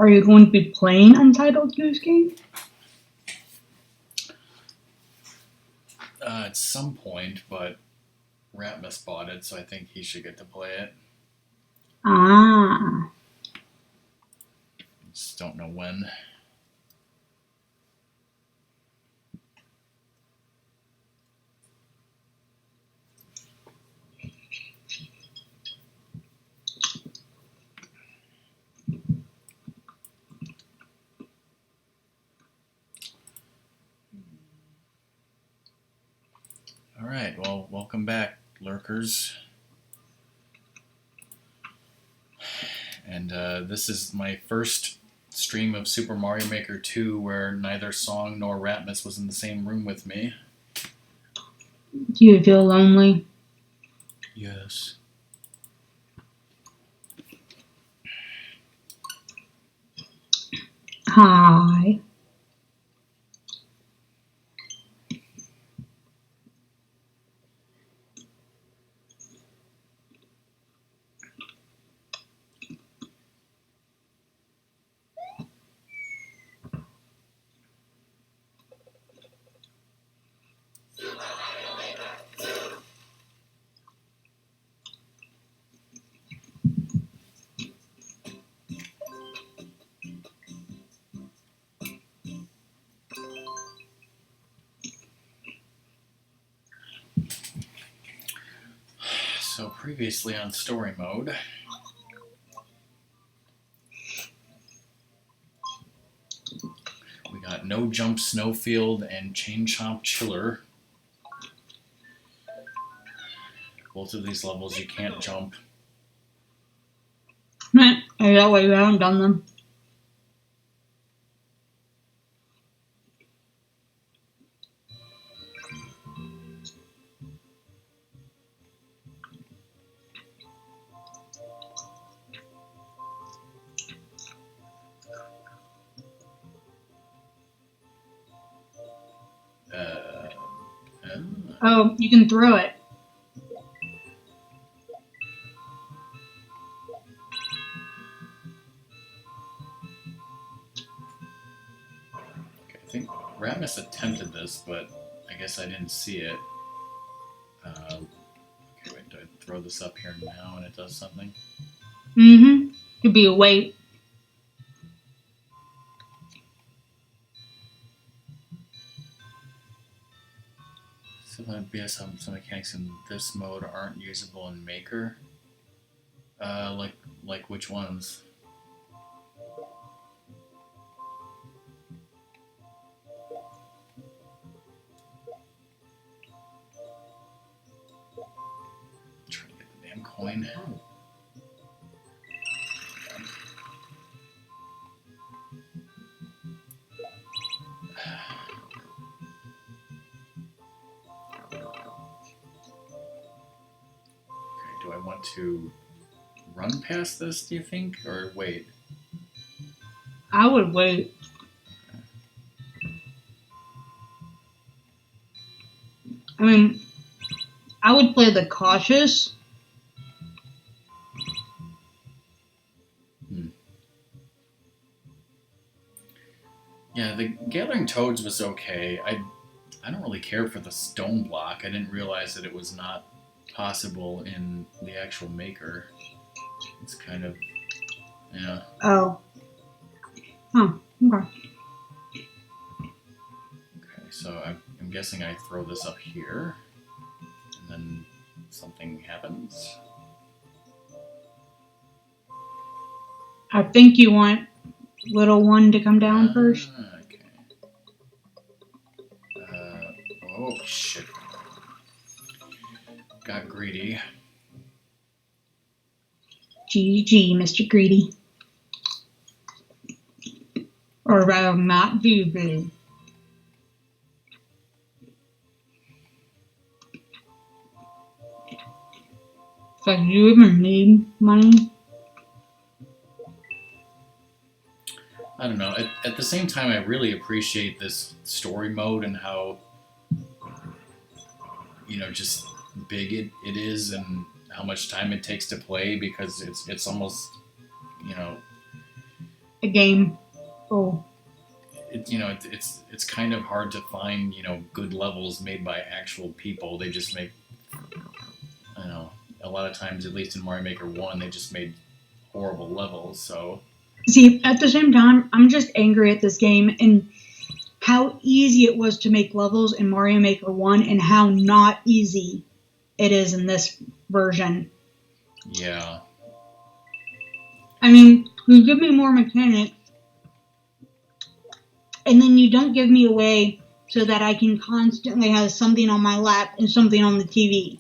Are you going to be playing Untitled Goose Game? At some point, but Ratmus bought it, so I think he should get to play it. Ah. Just don't know when. Alright, well, welcome back, lurkers. And this is my first stream of Super Mario Maker 2 where neither Song nor Ratmus was in the same room with me. Do you feel lonely? Yes. Hi. So previously on story mode, we got No Jump Snowfield and Chain Chomp Chiller. Both of these levels you can't jump. I that way you haven't done them. Oh, you can throw it. Okay, I think Ratmus attempted this, but I guess I didn't see it. Okay, wait, do I throw this up here now and it does something? Mm-hmm. Could be a weight. So that be some mechanics in this mode aren't usable in Maker. Like which ones? Trying to get the damn coin. Do I want to run past this, do you think? Or wait? I would wait. I mean, I would play the cautious. Yeah, the Gathering Toads was okay. I don't really care for the stone block. I didn't realize that it was not possible in the actual Maker. It's kind of, yeah. Oh. Huh. Okay. Okay, so I'm guessing I throw this up here, and then something happens. I think you want little one to come down first. Okay. Oh, shit. Got greedy. GG, Mr. Greedy. Or rather, not GG. So, do you even need money? I don't know. At the same time, I really appreciate this story mode and how, just big it is and how much time it takes to play, because it's almost, a game. Oh, It's kind of hard to find good levels made by actual people. They just make, I don't know, a lot of times, at least in Mario Maker 1, they just made horrible levels. So see, at the same time, I'm just angry at this game and how easy it was to make levels in Mario Maker 1 and how not easy it is in this version. yeah. I mean, you give me more mechanics, and then you don't give me a way so that I can constantly have something on my lap and something on the TV.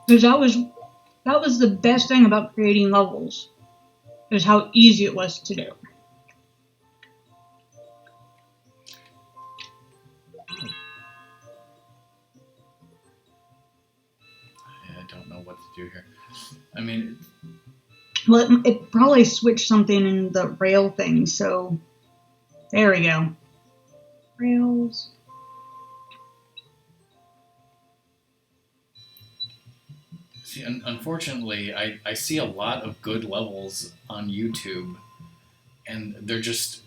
Because that was the best thing about creating levels, is how easy it was to do. I don't know what to do here. I mean, well, it probably switched something in the rail thing, so there we go. Rails. see, unfortunately, I see a lot of good levels on YouTube, and they're just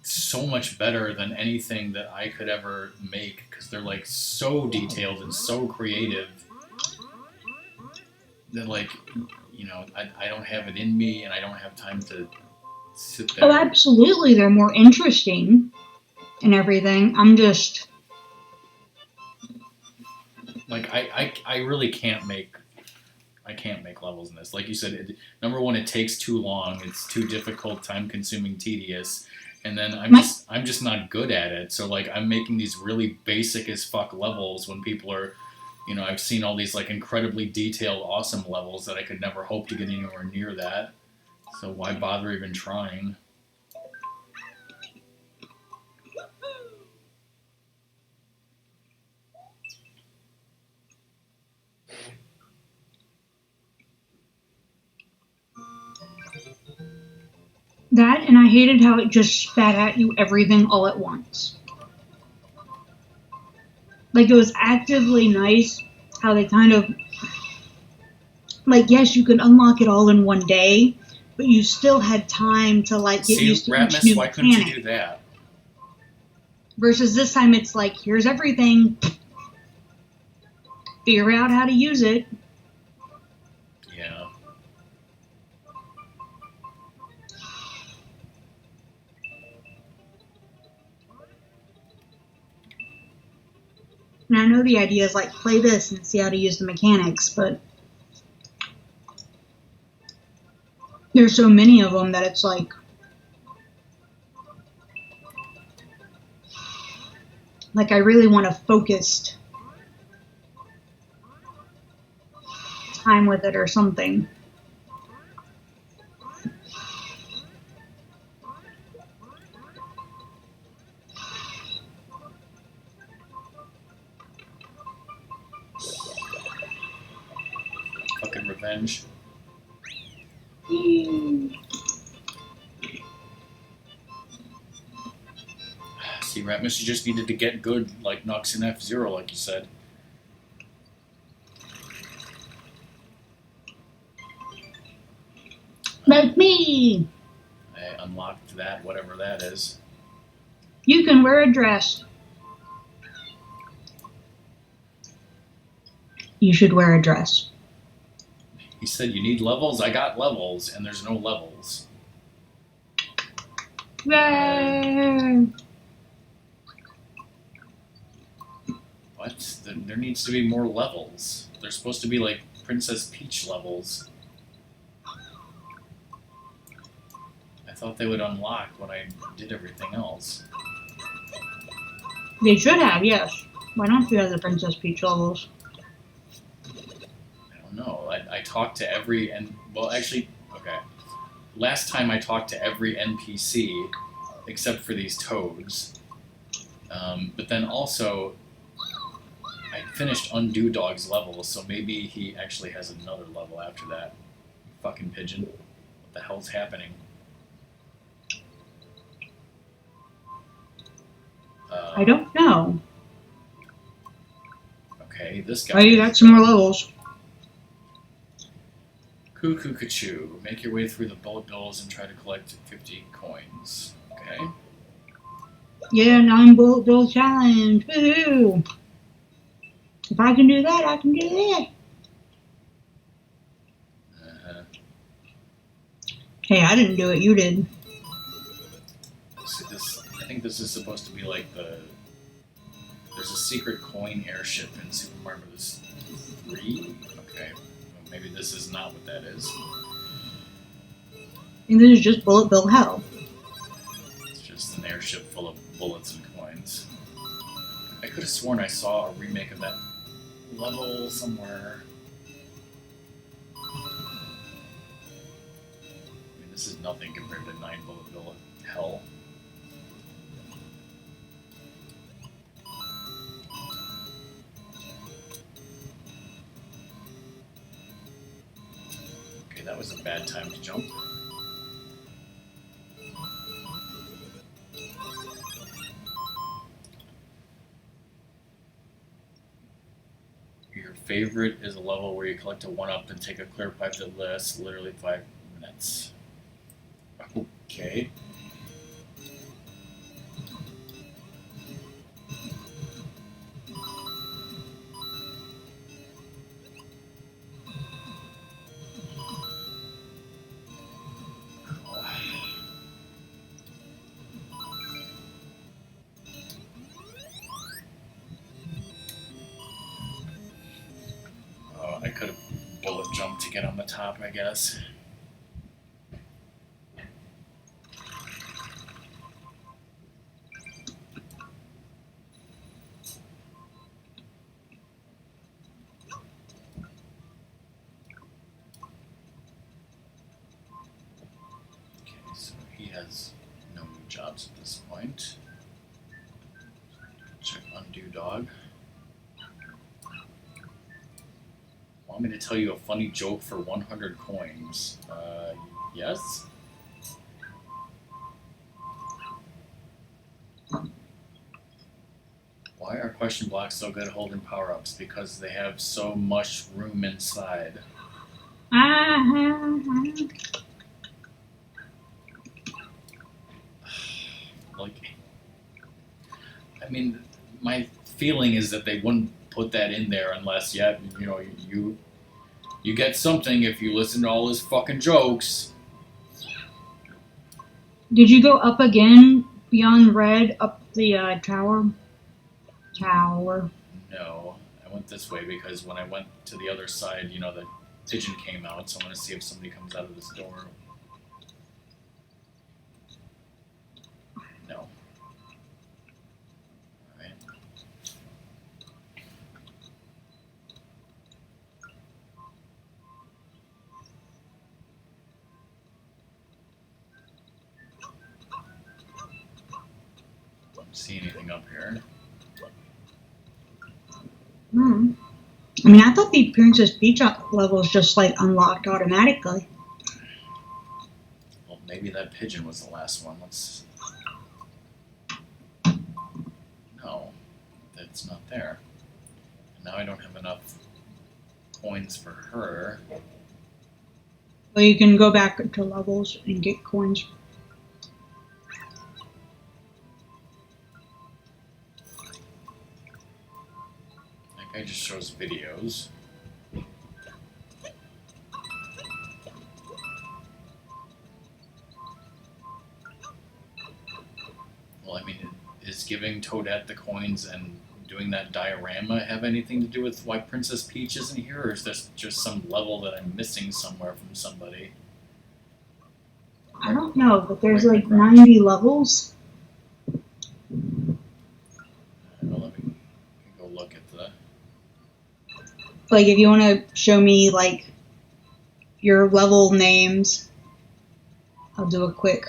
so much better than anything that I could ever make because they're like so detailed and so creative that I don't have it in me and I don't have time to sit there. Oh, absolutely, they're more interesting and everything. I'm just like I really can't make levels in this. Like you said, number one, it takes too long. It's too difficult, time consuming, tedious. And then I'm just not good at it. So like I'm making these really basic as fuck levels when people are, I've seen all these like incredibly detailed, awesome levels that I could never hope to get anywhere near that. So why bother even trying? that, and I hated how it just spat at you everything all at once. Like, it was actively nice how they kind of, like, yes, you can unlock it all in one day, but you still had time to, like, get used to each new Ratmus, why couldn't you mechanic. do that? Versus this time, it's like, here's everything, figure out how to use it. Yeah. And I know the idea is, like, play this and see how to use the mechanics, but there's so many of them that it's like I really want a focused time with it or something. Fucking revenge. See, Ratmus, you just needed to get good like Nux and F-Zero, like you said. Like me! I unlocked that, whatever that is. You can wear a dress. You should wear a dress. He said, you need levels? I got levels, and there's no levels. Yay! What? There needs to be more levels. They're supposed to be like Princess Peach levels. I thought they would unlock when I did everything else. They should have, yes. Why don't you have the Princess Peach levels? I don't know. I talked to every okay. Last time I talked to every NPC except for these toads. But then also I finished Undo Dog's level, so maybe he actually has another level after that. Fucking pigeon. What the hell's happening? I don't know. Okay, this guy. Oh, you got some more levels. Cuckoo Cachoo. Make your way through the bullet bills and try to collect 50 coins. Okay. Yeah, 9 bullet bill challenge. Woohoo! If I can do that, I can do that. Uh, Hey, I didn't do it. You did. see this. I think this is supposed to be like the. There's a secret coin airship in Super Mario Bros. 3. Okay. Well, maybe this is not what that is. And this is just bullet bill hell. It's just an airship full of bullets and coins. I could have sworn I saw a remake of that level somewhere. I mean, this is nothing compared to 9 Bullet Bill Hell. Okay, that was a bad time to jump. Your favorite is a level where you collect a 1-up and take a clear pipe that lasts literally 5 minutes. Okay. I could have bullet jumped to get on the top, I guess. Okay, so he has no new jobs at this point. Check Undo Dog. Want me to tell you a funny joke for 100 coins? Yes? Why are question blocks so good at holding power-ups? Because they have so much room inside. Like, I mean, my feeling is that they wouldn't put that in there unless, you get something if you listen to all his fucking jokes. Did you go up again beyond red up the tower? No, I went this way because when I went to the other side, the pigeon came out, so I'm going to see if somebody comes out of this door. No. Alright. Don't see anything up here. I mean, I thought the Princess Peach levels just like unlocked automatically. Well, maybe that pigeon was the last one. Let's. No, that's not there. And now I don't have enough coins for her. Well, you can go back to levels and get coins. That guy just shows videos. Well, I mean, is giving Toadette the coins and doing that diorama have anything to do with why Princess Peach isn't here, or is this just some level that I'm missing somewhere from somebody? I don't know, but there's like 90 levels. Well, let me go look at the. Like, if you want to show me like your level names, I'll do a quick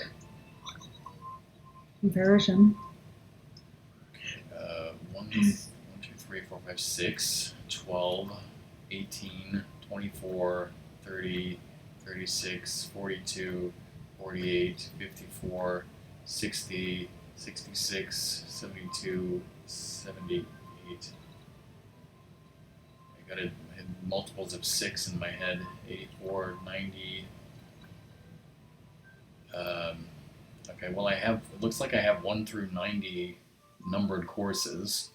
comparison. 1, 2, 3, 4, 5, 6, 12, 18, 24, 30, 36, 42, 48, 54, 60, 66, 72, 78. I had multiples of 6 in my head. 84, 90. Okay, well, it looks like I have 1 through 90 numbered courses.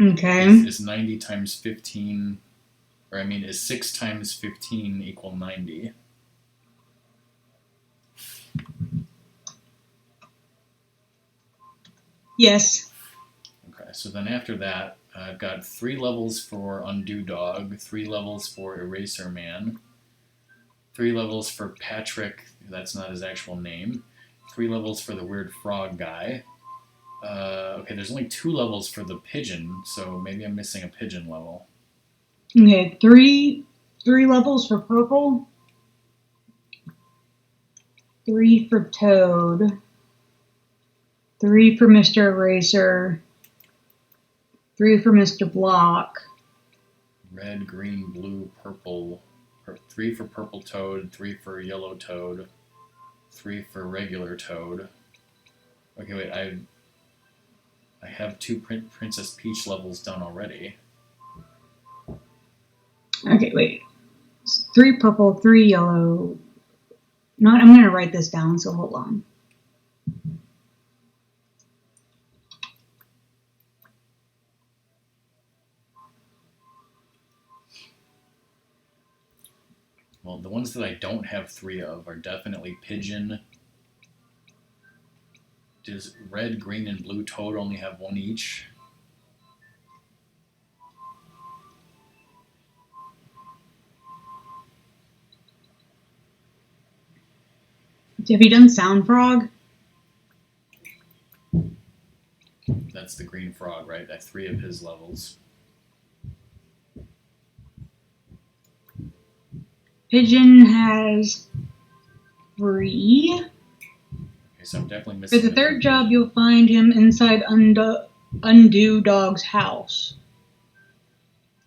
Okay. Is 90 times 15, or I mean, is 6 times 15 equal 90? Yes. Okay, so then after that, I've got 3 levels for Undo Dog, 3 levels for Eraser Man, 3 levels for Patrick, that's not his actual name, 3 levels for the Weird Frog Guy. Okay, there's only 2 levels for the Pigeon, so maybe I'm missing a Pigeon level. Okay, three levels for Purple, 3 for Toad, 3 for Mr. Eraser, 3 for Mr. Block. Red, green, blue, purple. 3 for Purple Toad, 3 for Yellow Toad, 3 for regular Toad. Okay, wait, I have 2 Princess Peach levels done already. Okay, wait. 3 purple, 3 yellow. I'm going to write this down, so hold on. Well, the ones that I don't have 3 of are definitely Pigeon. Does red, green, and blue Toad only have 1 each? Have you done Sound Frog? That's the green frog, right? That's 3 of his levels. Pigeon has 3. Okay, so I'm definitely missing. For the third job, you'll find him inside Undo Dog's house.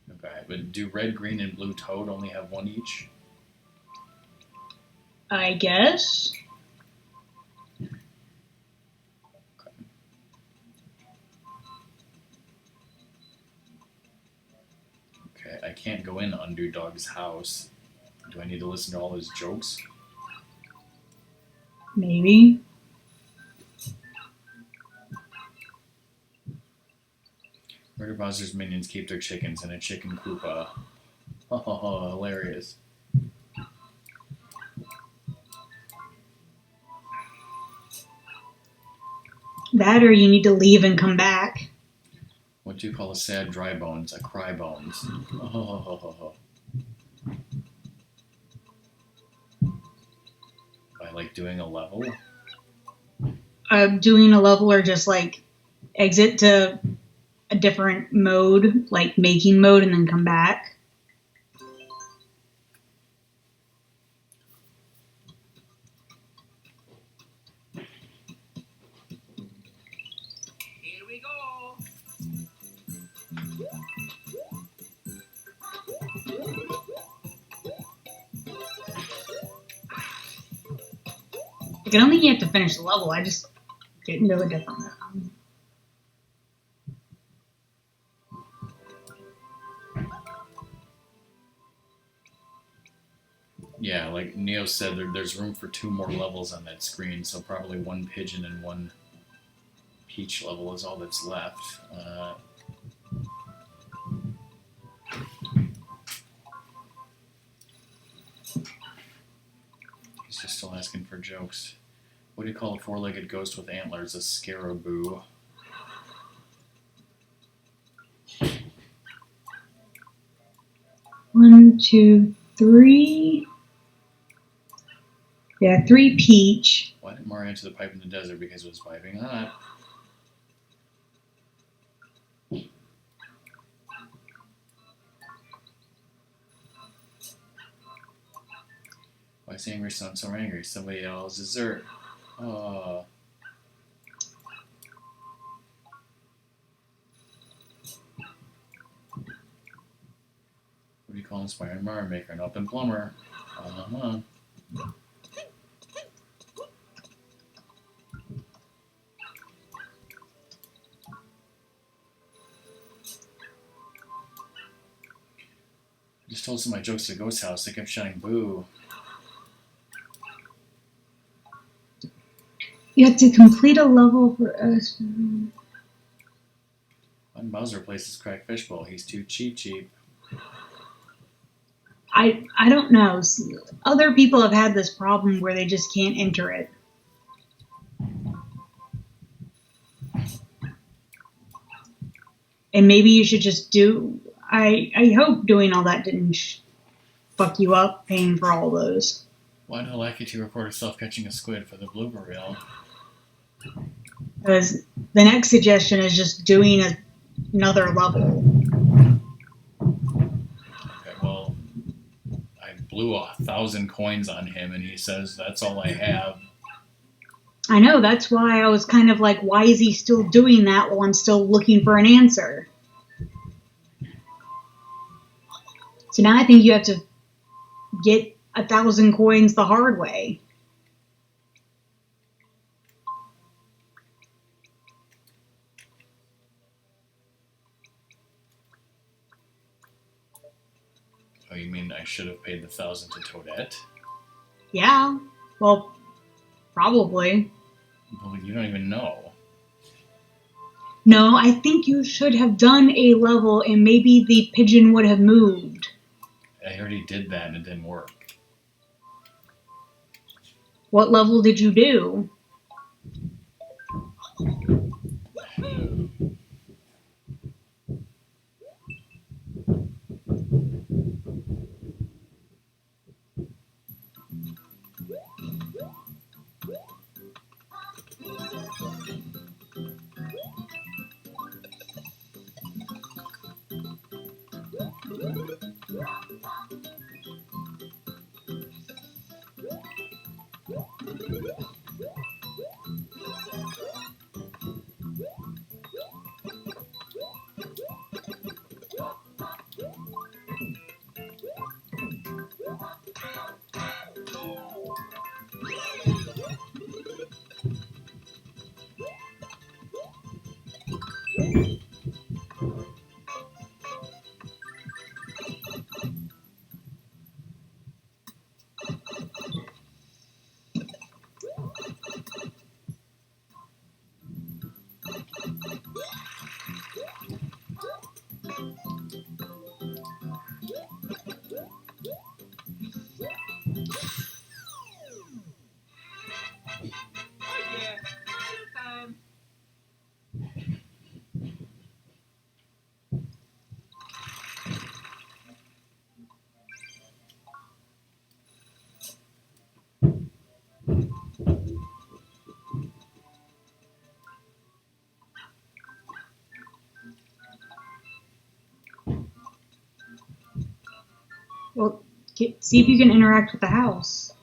Okay, but do red, green, and blue Toad only have 1 each? I guess. Okay, I can't go in Undo Dog's house. Do I need to listen to all his jokes? Maybe. Murder Bowser's minions keep their chickens in a chicken Koopa. Oh, hilarious. That or you need to leave and come back. What do you call a sad dry bones? A cry bones. Oh. By like doing a level? Doing a level or just like exit to a different mode, like making mode, and then come back. Here we go. I don't think you have to finish the level. I just didn't do a different one. Yeah, like Neo said, there's room for 2 more levels on that screen, so probably 1 Pigeon and 1 Peach level is all that's left. He's just still asking for jokes. What do you call a 4-legged ghost with antlers? A scaraboo. One, 2, 3. Yeah, 3 peach. Why did Mario enter the pipe in the desert? Because it was piping hot. Why is the angry son so angry? Somebody yells, dessert. Oh. What do you call inspired Mario Maker? An open plumber. Uh-huh. I just told some of my jokes at the ghost house. They kept shouting boo. You have to complete a level for us. When Bowser plays cracked fishbowl, he's too cheap. I don't know. Other people have had this problem where they just can't enter it. And maybe you should just do. I hope doing all that didn't fuck you up paying for all those. Why do I like it to record herself catching a squid for the blooper reel? Because the next suggestion is just doing another level. Okay, well, I blew 1,000 coins on him, and he says that's all I have. I know, that's why I was kind of like, why is he still doing that while I'm still looking for an answer? So now I think you have to get 1,000 coins the hard way. Oh, you mean I should have paid the 1,000 to Toadette? Yeah, well, probably. Well, you don't even know. No, I think you should have done a level and maybe the pigeon would have moved. I already did that and it didn't work. What level did you do? Well, see if you can interact with the house.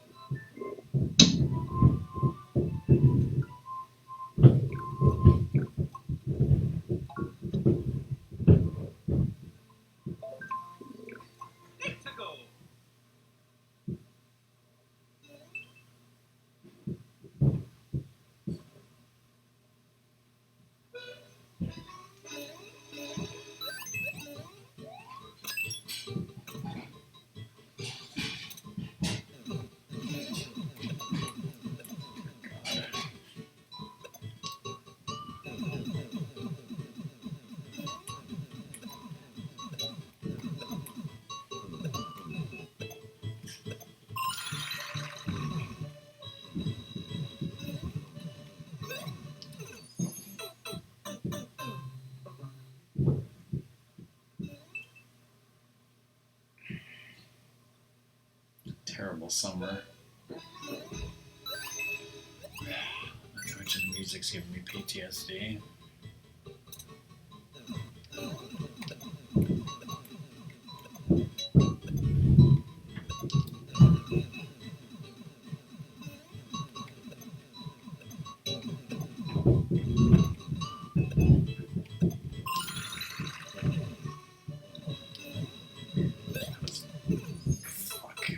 Terrible summer. Not to mention the music's giving me PTSD. Fuck.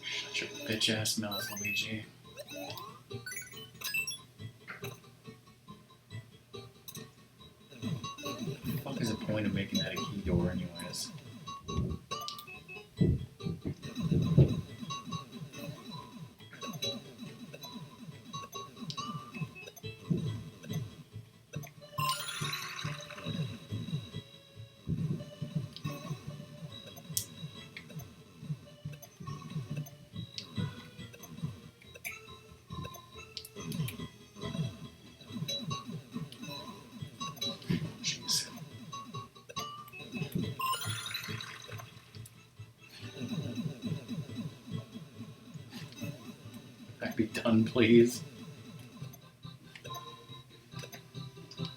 Shut your bitch ass mouth, Luigi. point of making that a key door anyways? Jeez. Can I be done, please?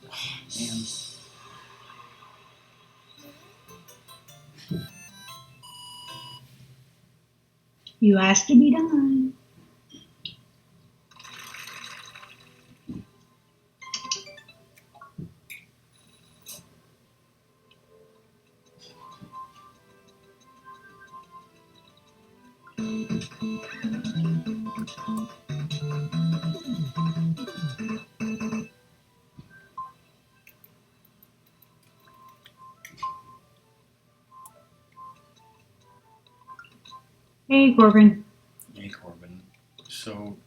Oh, man. You asked to be done. Hey, Corbin. Hey, Corbin. So,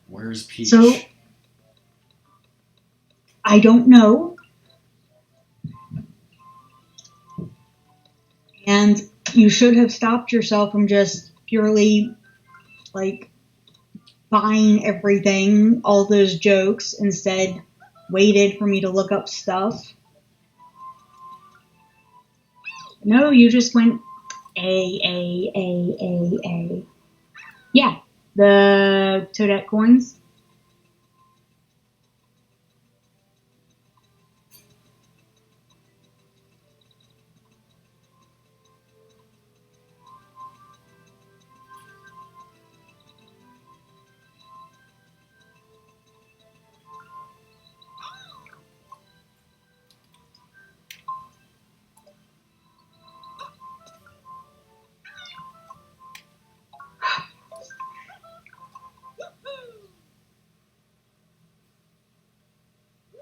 where's Peach? So, I don't know. And you should have stopped yourself from just purely, like, buying everything, all those jokes, instead waited for me to look up stuff. No, you just went A. Yeah, the Toadette coins.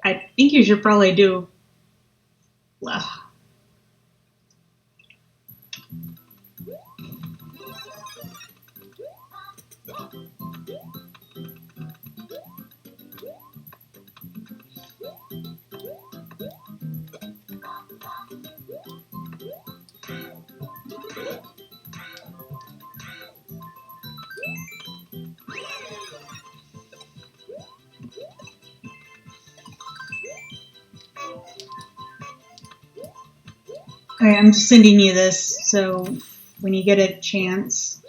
I think you should probably do. Well, okay, I'm just sending you this, so when you get a chance.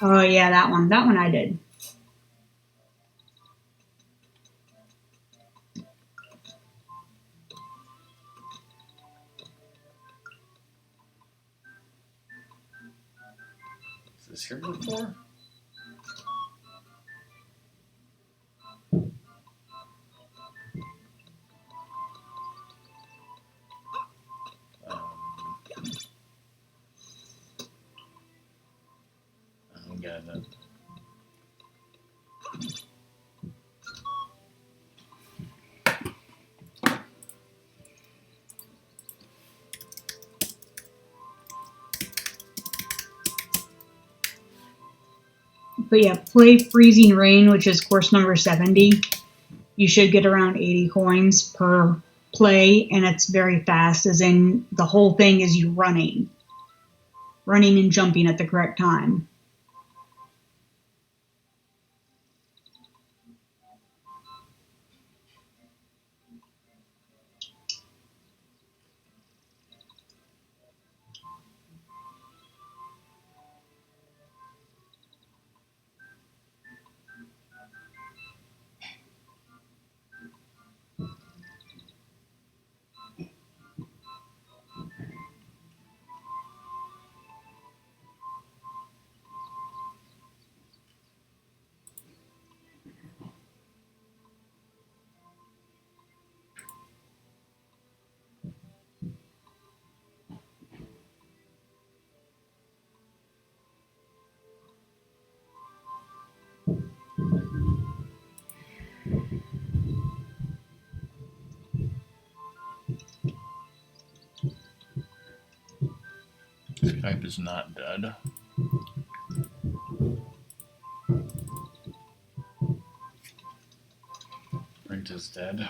Oh yeah, that one. That one I did. Is this here before? I got it. But yeah, play Freezing Rain, which is course number 70. You should get around 80 coins per play, and it's very fast, as in the whole thing is you running and jumping at the correct time. Ramp is not dead. Brent is dead.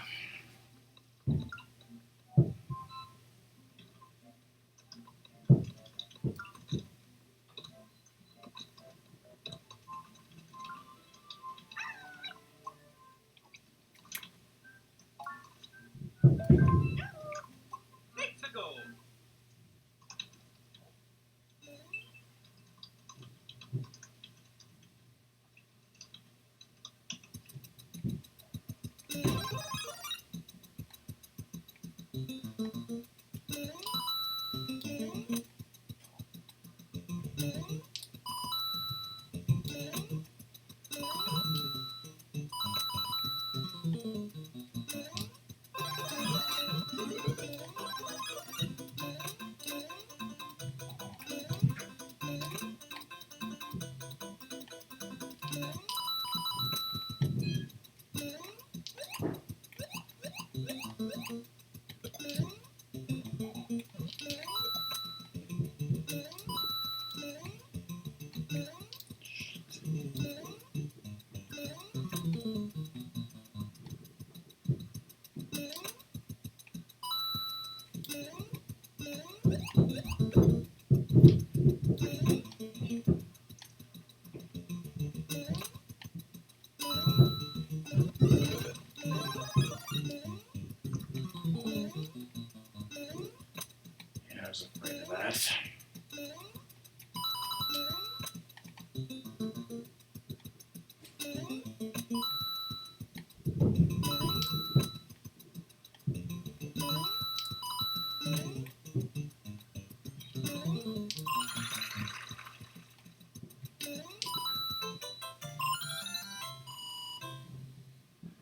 Yeah, I was afraid of that.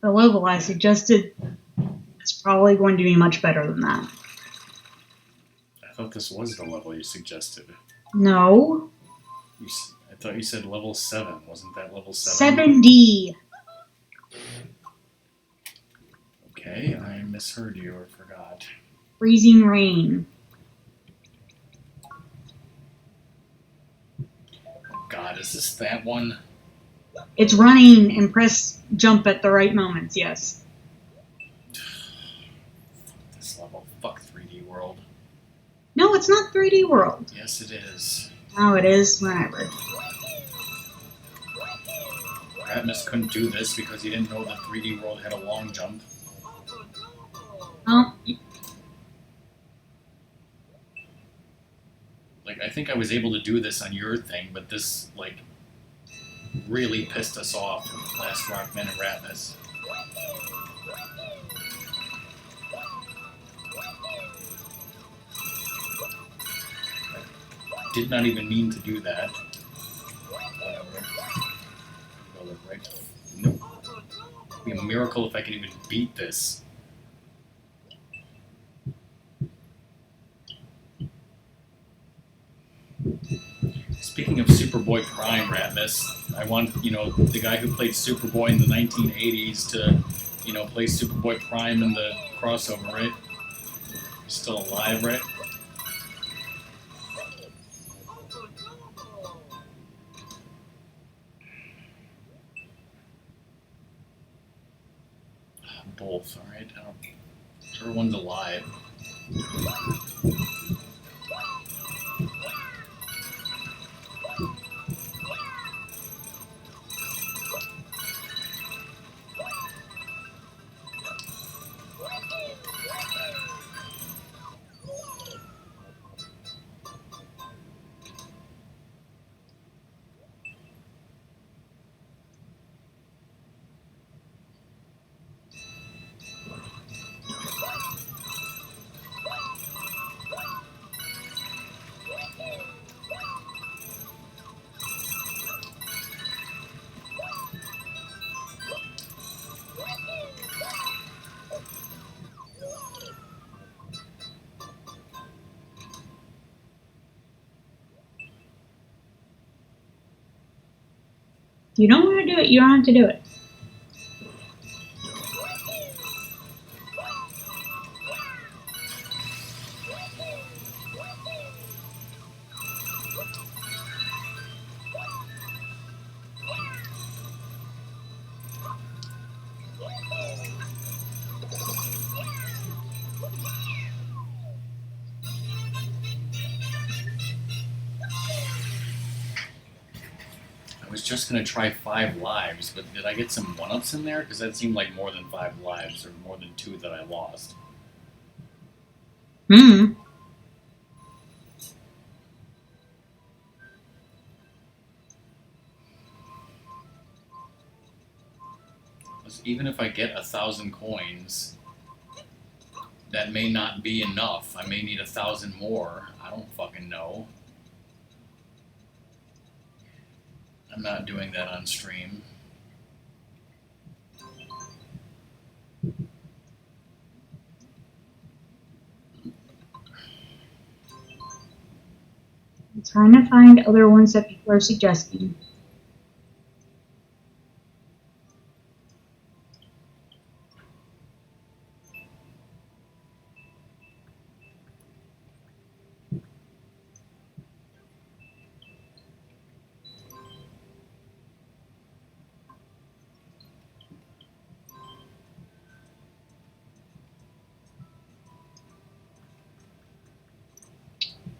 The level I suggested is probably going to be much better than that. I thought this was the level you suggested. No. I thought you said level 7. Wasn't that level 7? 7D. Okay, I misheard you or forgot. Freezing Rain. Oh God, is this that one? It's running and press jump at the right moments, yes. This level. Fuck 3D World. No, it's not 3D World. Yes, it is. Oh, it is? Whatever. Ratmus couldn't do this because he didn't know that 3D World had a long jump. Oh, Like, I think I was able to do this on your thing, but this, like, really pissed us off last Rockman and Ratmus. I did not even mean to do that. Whatever. Go right. Nope. It'd be a miracle if I could even beat this. Speaking of Superboy Prime, Ratmus, I want, the guy who played Superboy in the 1980s to, play Superboy Prime in the crossover, right? He's still alive, right? Both, alright? Everyone's alive. you don't want to do it, you don't have to do it. was just gonna try 5 lives, but did I get some one-ups in there? Because that seemed like more than 5 lives, or more than 2 that I lost. Hmm. Even if I get 1,000 coins, that may not be enough. I may need 1,000 more. I don't fucking know. I'm not doing that on stream. I'm trying to find other ones that people are suggesting.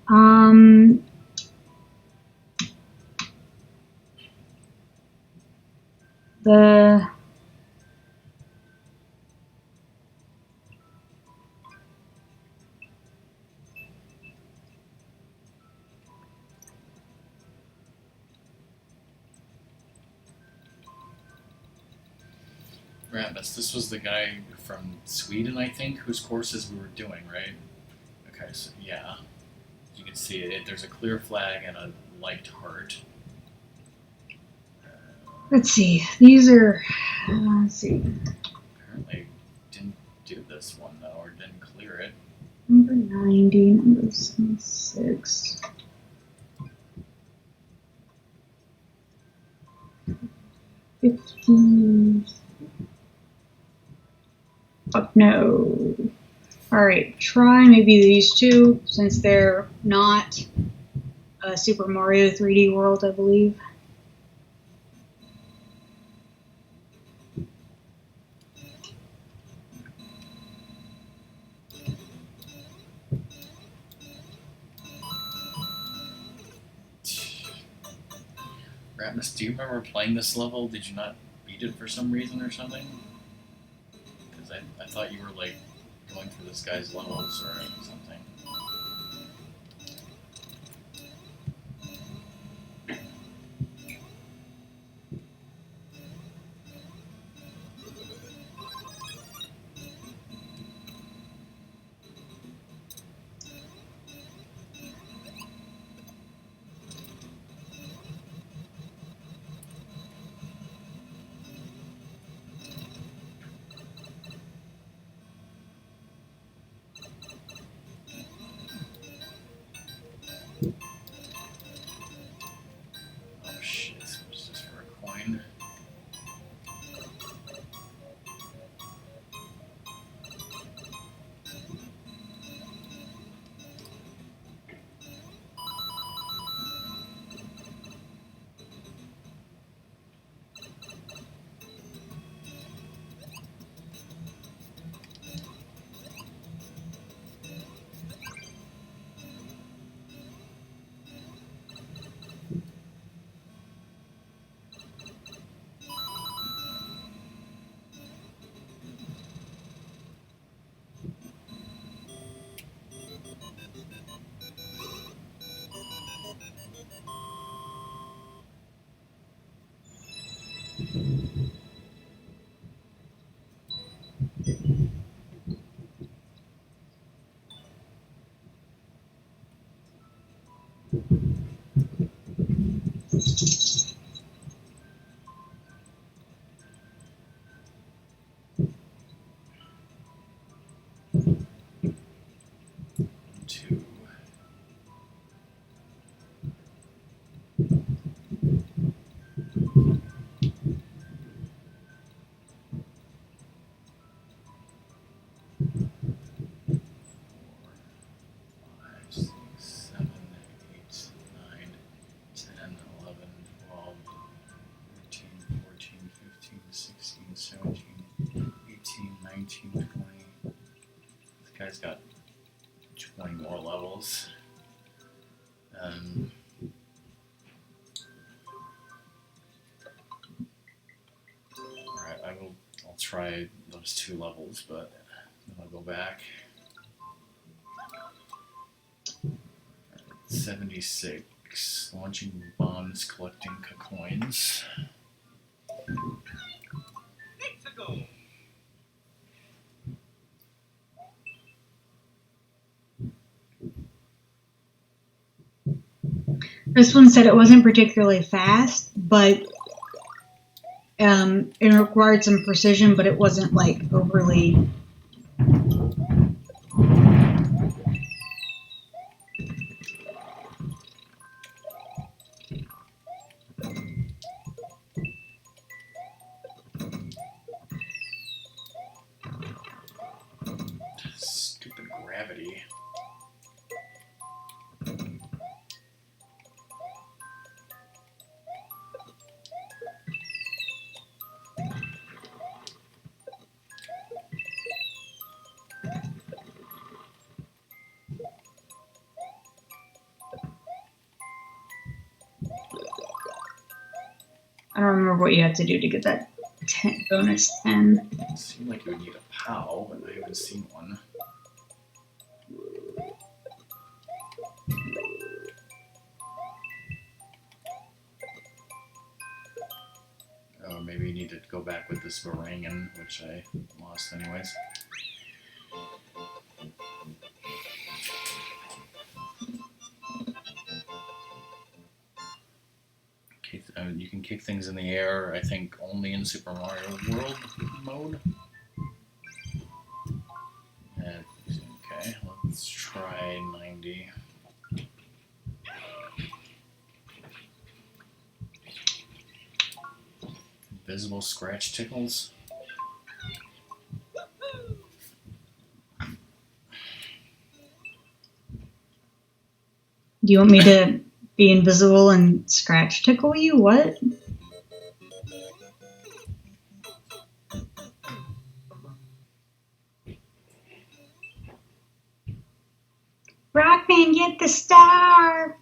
Um, the Ratmus, this was the guy from Sweden, I think, whose courses we were doing, right? Okay, so yeah. You can see it. There's a clear flag and a liked heart. let's see. These are. Let's see. Apparently didn't do this one, though, or didn't clear it. Number 90, number 76. 15. Oh, no. Alright, try maybe these two, since they're not Super Mario 3D World, I believe. Ratmus, do you remember playing this level? Did you not beat it for some reason or something? Because I thought you were, like, going through this guy's levels or something. Oh shit, what's this for a coin? Two. This guy's got 20 more levels. I'll try those 2 levels, but then I'll go back. 76. Launching bombs, collecting coins. This one said it wasn't particularly fast, but it required some precision, but it wasn't like overly. Stupid gravity. I don't remember what you had to do to get that bonus 10. It seemed like you would need a POW, but I haven't seen one. Oh, maybe you need to go back with this Varangian, which I lost anyways. You can kick things in the air, I think, only in Super Mario World mode. Okay, let's try 90. Invisible scratch tickles. Do you want me to be invisible and scratch tickle you? What? Rockman, get the star!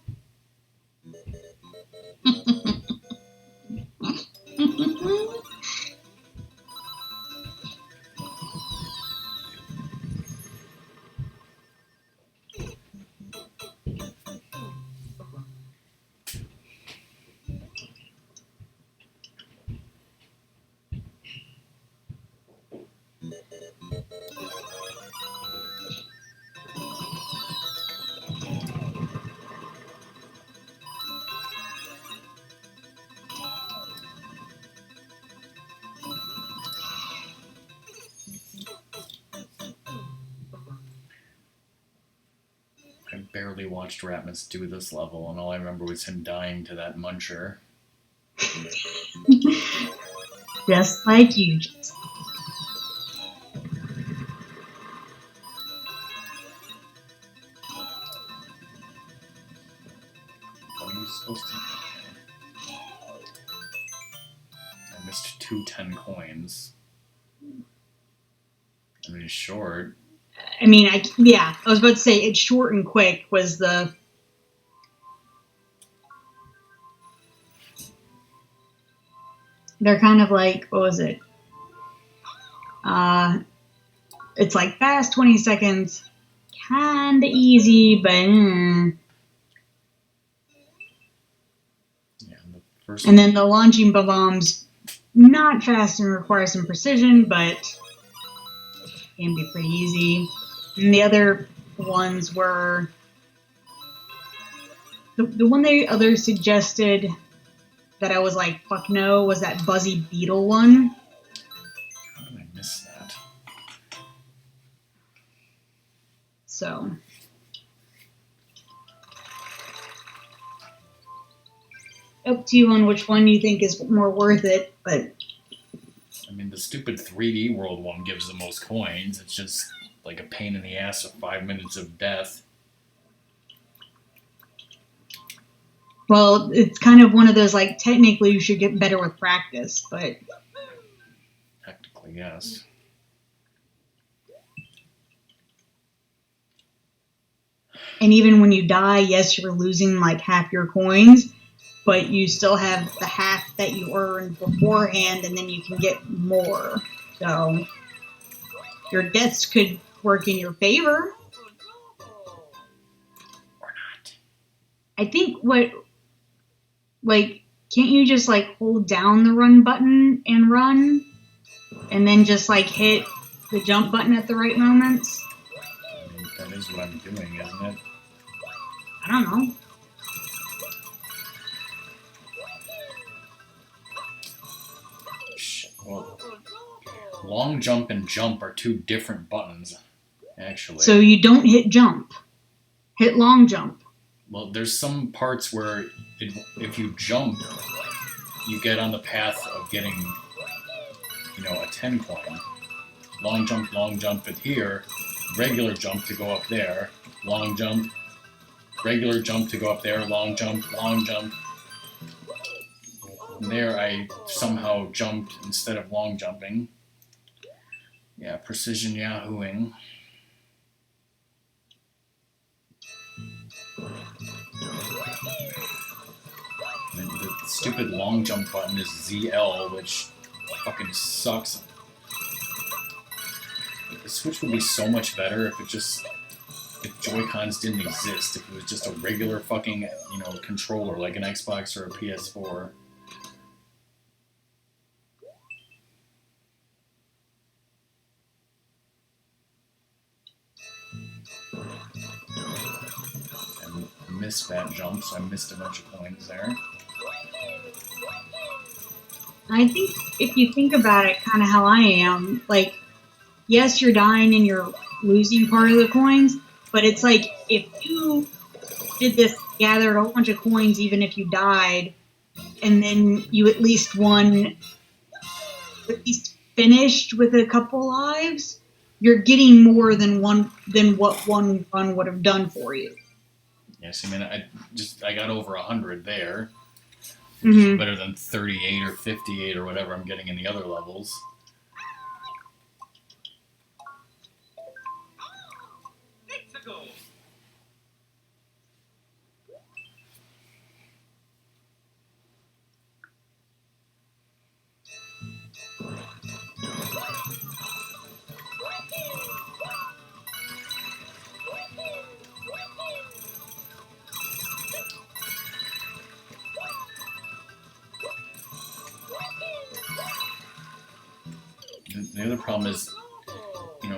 I barely watched Ratmus do this level, and all I remember was him dying to that muncher. Just like you, Jason. What are you supposed to... I missed 2 10 coins. I mean, short. I mean, I was about to say it's short and quick was the... They're kind of like, what was it? It's like fast 20 seconds, kinda easy, but... Yeah, the first And then the launching bombs, not fast and require some precision, but can be pretty easy. And the other ones were... The one the other suggested that I was like, fuck no, was that Buzzy Beetle one. How did I miss that? So... Up to you on which one you think is more worth it, but... I mean, the stupid 3D World one gives the most coins. It's just like a pain in the ass of 5 minutes of death. Well, it's kind of one of those, like, technically you should get better with practice, but... Technically, yes. And even when you die, yes, you're losing, like, half your coins, but you still have the half that you earned beforehand, and then you can get more. So your deaths could work in your favor. Or not. I think can't you just hold down the run button and run, and then just hit the jump button at the right moments? I mean, that is what I'm doing, isn't it? I don't know. Well, long jump and jump are two different buttons, actually. So you don't hit jump. Hit long jump. Well, there's some parts where if you jump, you get on the path of getting, a 10 coin. Long jump at here, regular jump to go up there, long jump, regular jump to go up there, long jump, long jump. And there I somehow jumped instead of long jumping. Yeah, precision yahooing. And the stupid long jump button is ZL, which fucking sucks. The Switch would be so much better if Joy-Cons didn't exist, if it was just a regular fucking, controller like an Xbox or a PS4. I missed that jump, so I missed a bunch of coins there. I think if you think about it kind of how I am, yes, you're dying and you're losing part of the coins, but it's if you did this, gathered a whole bunch of coins, even if you died, and then you at least won, at least finished with a couple lives, you're getting more than what one run would have done for you. Yes, I mean, I got over 100 there. Mm-hmm. Better than 38 or 58 or whatever I'm getting in the other levels. The other problem is,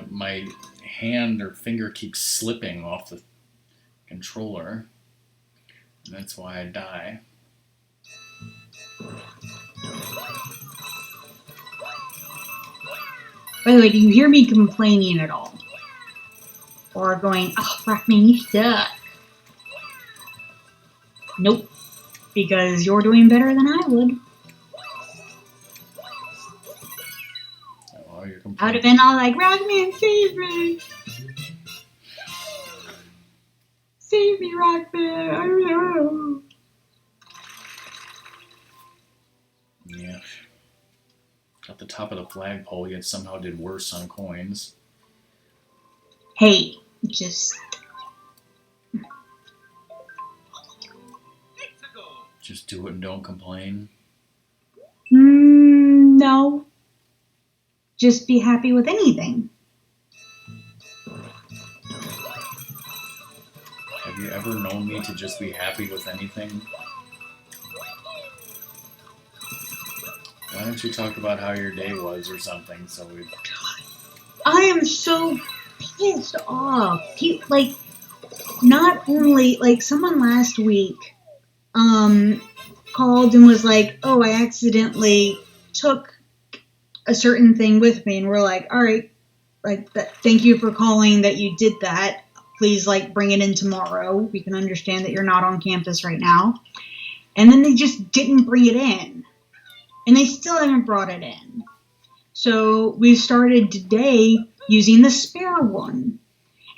my hand or finger keeps slipping off the controller. And that's why I die. By the way, do you hear me complaining at all? Or going, oh, Rockman, you suck? Nope. Because you're doing better than I would. Oh, you're complaining. I would have been all like, Rockman, save me! Save me, Rockman! Yeah. At the top of the flagpole, yet somehow did worse on coins. Hey, just do it and don't complain. No. Just be happy with anything. Have you ever known me to just be happy with anything? Why don't you talk about how your day was or something? I am so pissed off. Not only, someone last week, called and was like, oh, I accidentally took a certain thing with me, and we're like, all right, thank you for calling that you did that. Please, bring it in tomorrow. We can understand that you're not on campus right now. And then they just didn't bring it in. And they still haven't brought it in. So we started today using the spare one.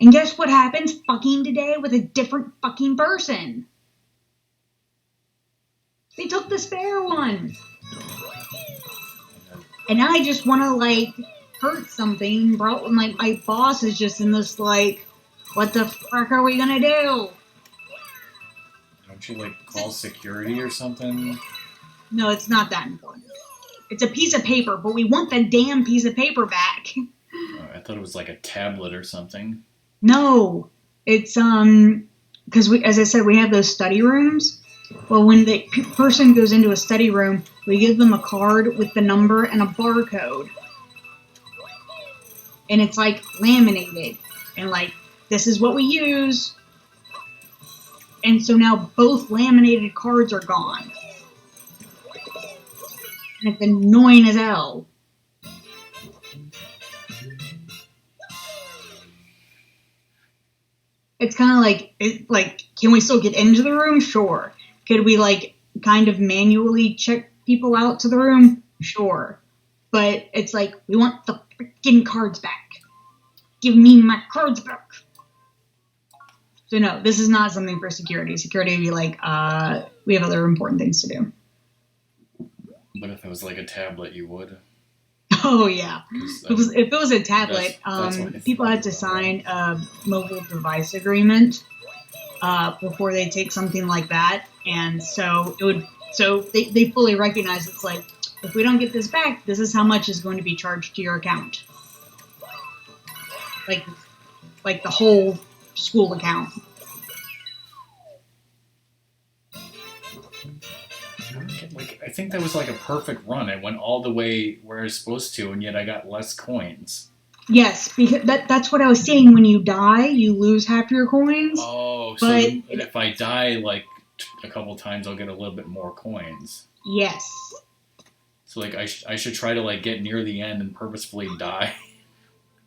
And guess what happens fucking today with a different fucking person? They took the spare one. And I just want to, hurt something. Bro, my boss is just in this, what the fuck are we going to do? Don't Can't you, like, call security or something? No, it's not that important. It's a piece of paper, but we want the damn piece of paper back. Oh, I thought it was like a tablet or something. No, it's because we, as I said, we have those study rooms. Well, when the person goes into a study room, we give them a card with the number and a barcode, and it's like laminated, and like this is what we use. And so now both laminated cards are gone, and it's annoying as hell. It's kind of like, can we still get into the room? Sure. Could we like kind of manually check people out to the room? Sure. But it's like, we want the freaking cards back. Give me my cards back. So no, this is not something for security. Security would be like, we have other important things to do. But if it was like a tablet, you would. Oh yeah. If it was a tablet, that's people had to sign a mobile device agreement before they take something like that, and so it would. So they fully recognize it's like, if we don't get this back, this is how much is going to be charged to your account. Like the whole school account. Like, I think that was like a perfect run. I went all the way where I was supposed to, and yet I got less coins. Yes, because that's what I was saying. When you die, you lose half your coins. Oh, so if I die like a couple times, I'll get a little bit more coins. Yes. So like I should try to like get near the end and purposefully die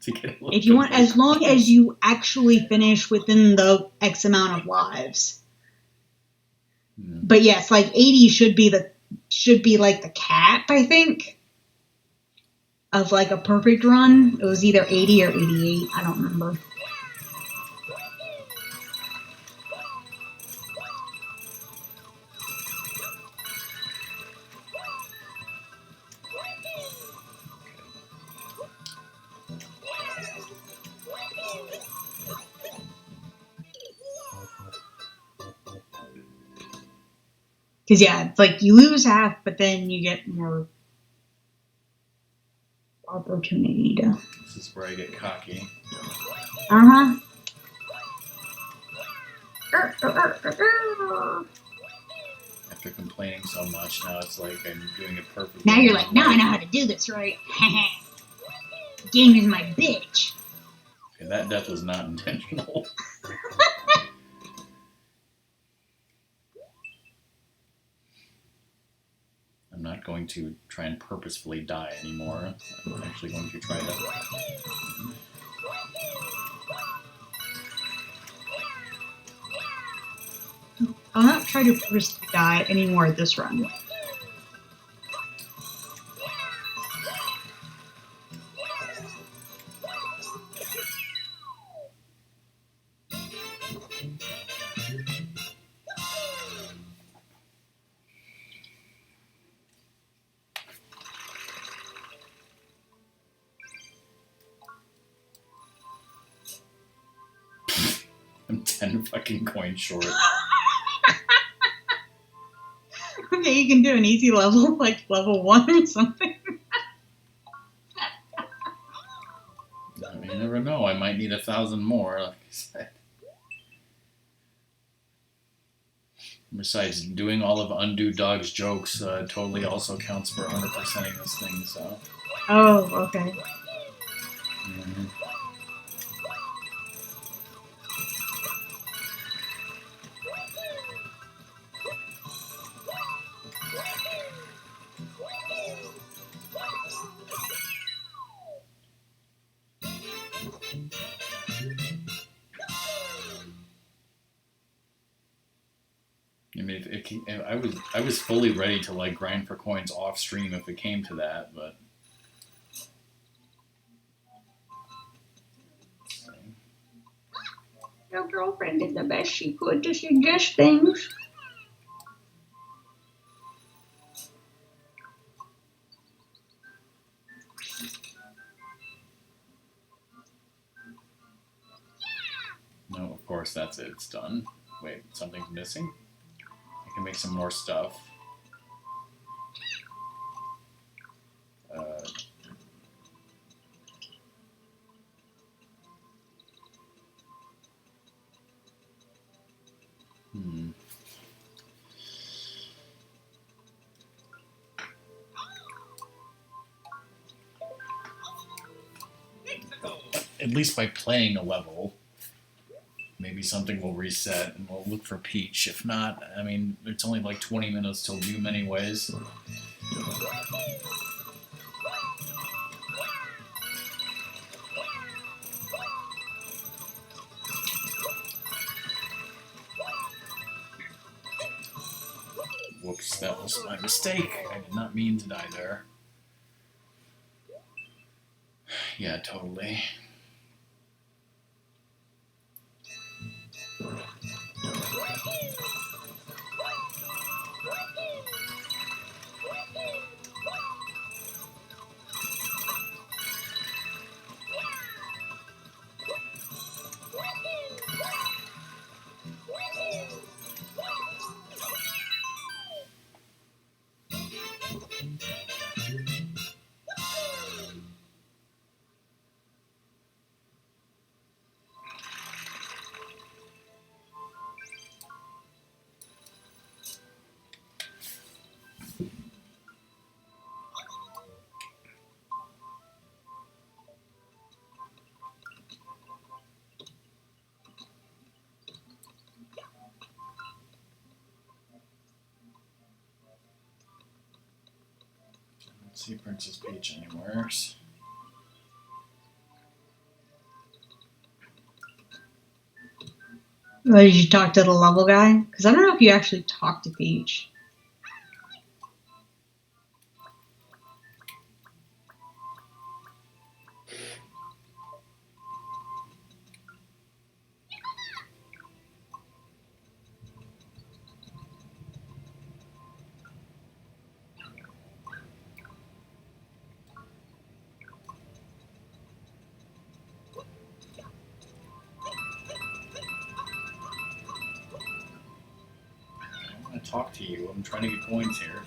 to get a little. If you want, as long as you actually finish within the X amount of lives. But yes, like 80 should be like the cap, I think, of like a perfect run. It was either 80 or 88. I don't remember. Because yeah, it's like you lose half, but then you get more opportunity to. This is where I get cocky. After complaining so much, now it's like I'm doing it perfectly. Now you're like, now I know how to do this right. Game is my bitch. Okay, that death was not intentional. I'm not going to try and purposefully die anymore. I'm actually going to try to. I'll not try to purposefully die anymore at this run. I'm 10 fucking coins short. Okay, you can do an easy level, like level 1 or something. You never know. I might need 1,000 more, like I said. Besides, doing all of Undo Dog's jokes totally also counts for 100%ing this thing, so. Oh, okay. Mm-hmm. I mean, I was fully ready to like grind for coins off stream if it came to that, but Your girlfriend did the best she could to suggest things. no, of course that's it. It's done. Wait, something's missing? can make some more stuff. At least by playing a level, maybe something will reset and we'll look for Peach. If not, I mean, it's only like 20 minutes till Doom anyways. Whoops, that was my mistake. I did not mean to die there. Yeah, totally. See Princess Peach anywhere. Did you talk to the level guy? Because I don't know if you actually talked to Peach. Talk to you. I'm trying to get coins here.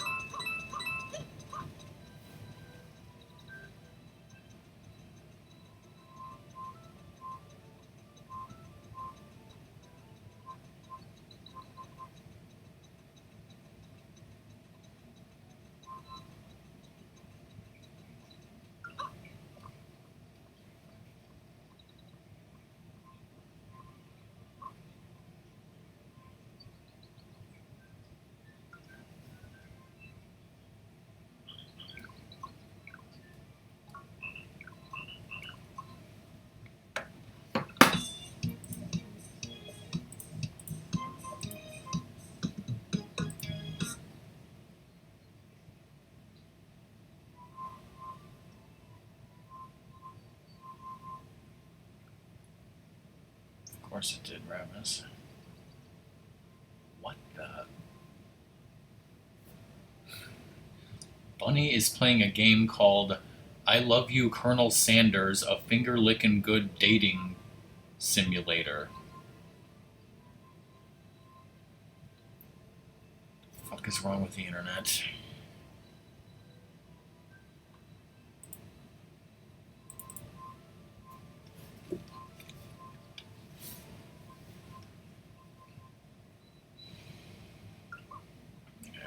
Of course it did, Ravenous. What the? Bunny is playing a game called I Love You, Colonel Sanders, a finger-licking good dating simulator. What the fuck is wrong with the internet?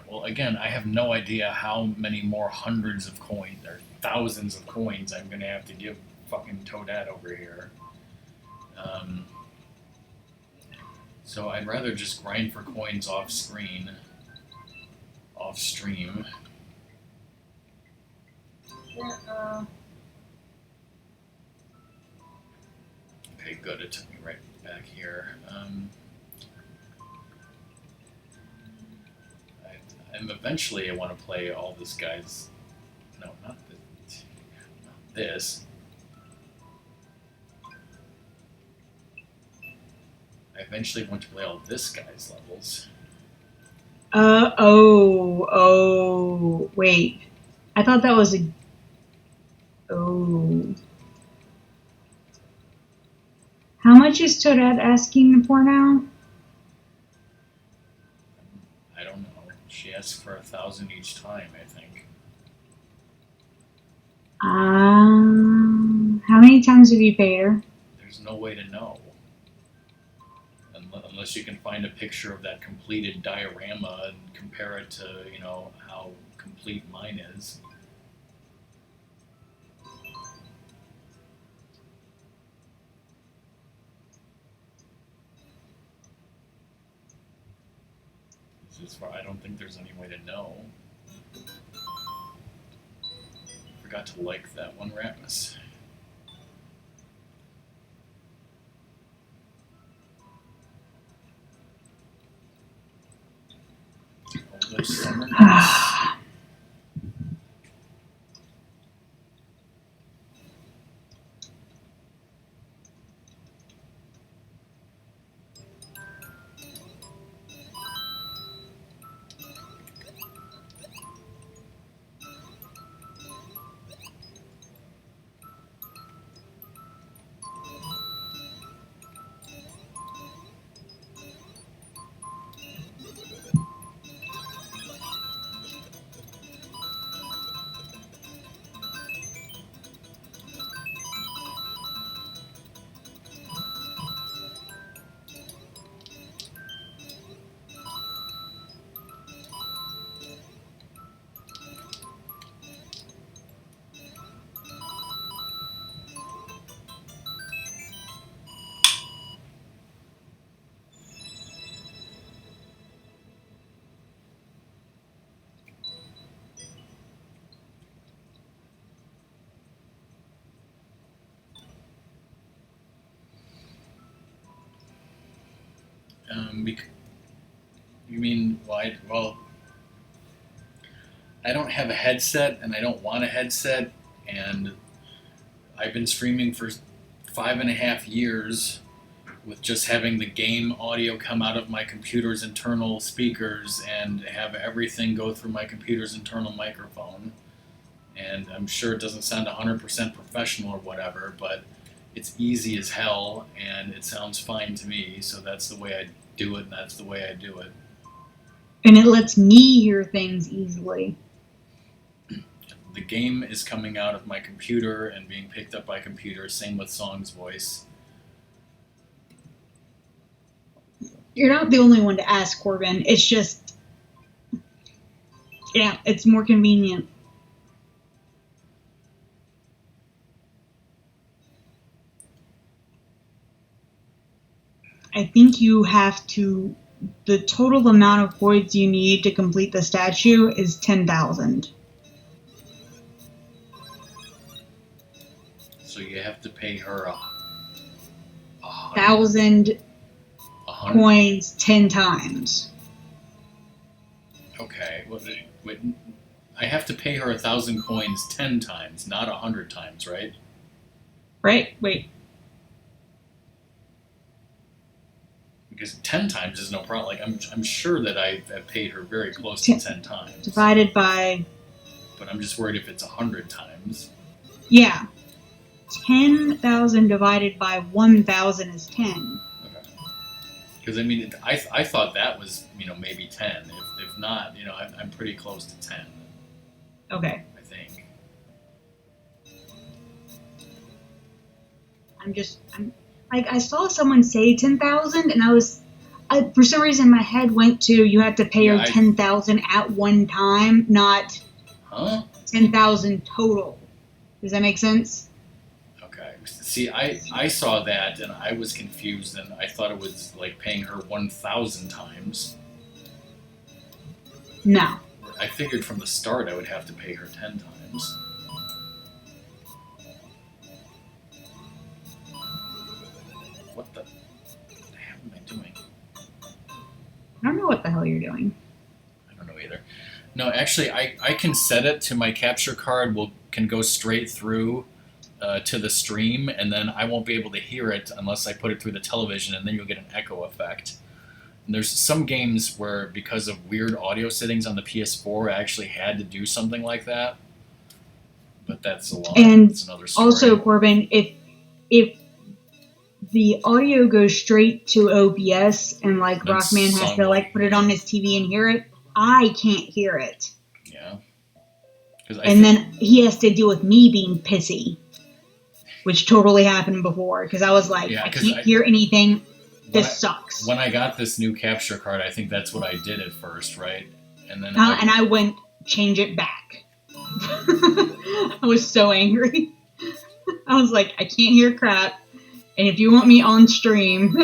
Well, again, I have no idea how many more hundreds of coins or thousands of coins I'm going to have to give fucking Toadette over here. So I'd rather just grind for coins off stream. Yeah, Okay, good. It took me right back here. And eventually I want to play all this guy's... No, not this. I eventually want to play all this guy's levels. Wait. I thought that was a... Oh. How much is Toadette asking for now? I don't asked for 1,000 each time, I think. How many times have you paid her? There's no way to know. Unless you can find a picture of that completed diorama and compare it to, how complete mine is. I don't think there's any way to know. Forgot to like that one, Ratmus. Older summer nights. You mean, well, I don't have a headset, and I don't want a headset, and I've been streaming for 5.5 years with just having the game audio come out of my computer's internal speakers and have everything go through my computer's internal microphone. And I'm sure it doesn't sound 100% professional or whatever, but it's easy as hell, and it sounds fine to me, so that's the way I do it, and that's the way I do it. And it lets me hear things easily. The game is coming out of my computer and being picked up by computer, same with Song's voice. You're not the only one to ask, Corbin. It's just, yeah, it's more convenient. I think you have to, the total amount of coins you need to complete the statue is 10,000. So you have to pay her a 1,000 coins 10 times. Okay. Wait, I have to pay her 1,000 coins 10 times, not 100 times, right? Right? Wait. Because 10 times is no problem. Like I'm sure that I've paid her very close to 10 times. Divided by. But I'm just worried if it's 100 times. Yeah. 10,000 divided by 1,000 is 10. Okay. Because I mean, I thought that was maybe 10. If not, I'm pretty close to 10. Okay. I think. I saw someone say 10,000, and for some reason my head went to you had to pay her 10,000 at one time, not 10,000 total. Does that make sense? Okay. See, I saw that and I was confused, and I thought it was like paying her 1,000 times. No. I figured from the start I would have to pay her 10 times. What the hell am I doing? I don't know what the hell you're doing. I don't know either. No, actually, I can set it to my capture card can go straight through to the stream, and then I won't be able to hear it unless I put it through the television, and then you'll get an echo effect. And there's some games where, because of weird audio settings on the PS4, I actually had to do something like that. But that's another story. Also, Corbin, if the audio goes straight to OBS and Rockman has to put it on his TV and hear it, I can't hear it. Yeah. And then he has to deal with me being pissy, which totally happened before because I was like, I can't hear anything. This sucks. When I got this new capture card, I think that's what I did at first, right? And then I went change it back. I was so angry. I was like, I can't hear crap. And if you want me on stream,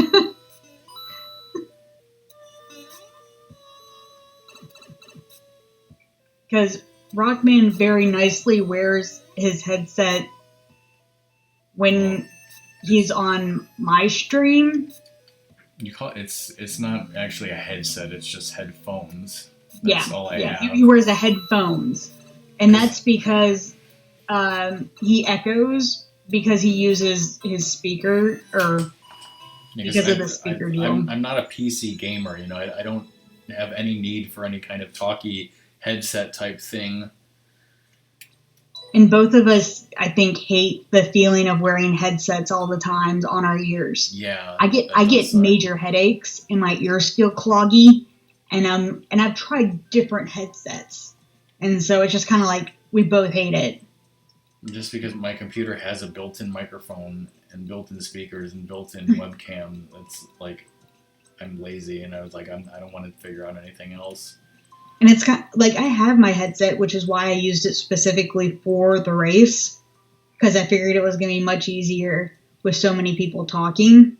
because Rockman very nicely wears his headset when he's on my stream. You call it's not actually a headset; it's just headphones. That's all I have. He wears the headphones, and that's because he echoes because he uses his speaker because of the speaker deal. I'm not a PC gamer, you know. I don't have any need for any kind of talkie headset type thing. And both of us, I think, hate the feeling of wearing headsets all the time on our ears. Yeah, I get major headaches and my ears feel cloggy, and I've tried different headsets, and so it's just kind of like we both hate it. Just because my computer has a built-in microphone and built-in speakers and built-in webcam, it's like I'm lazy, and I was like, I don't want to figure out anything else. And it's kind of, like I have my headset, which is why I used it specifically for the race, because I figured it was going to be much easier with so many people talking.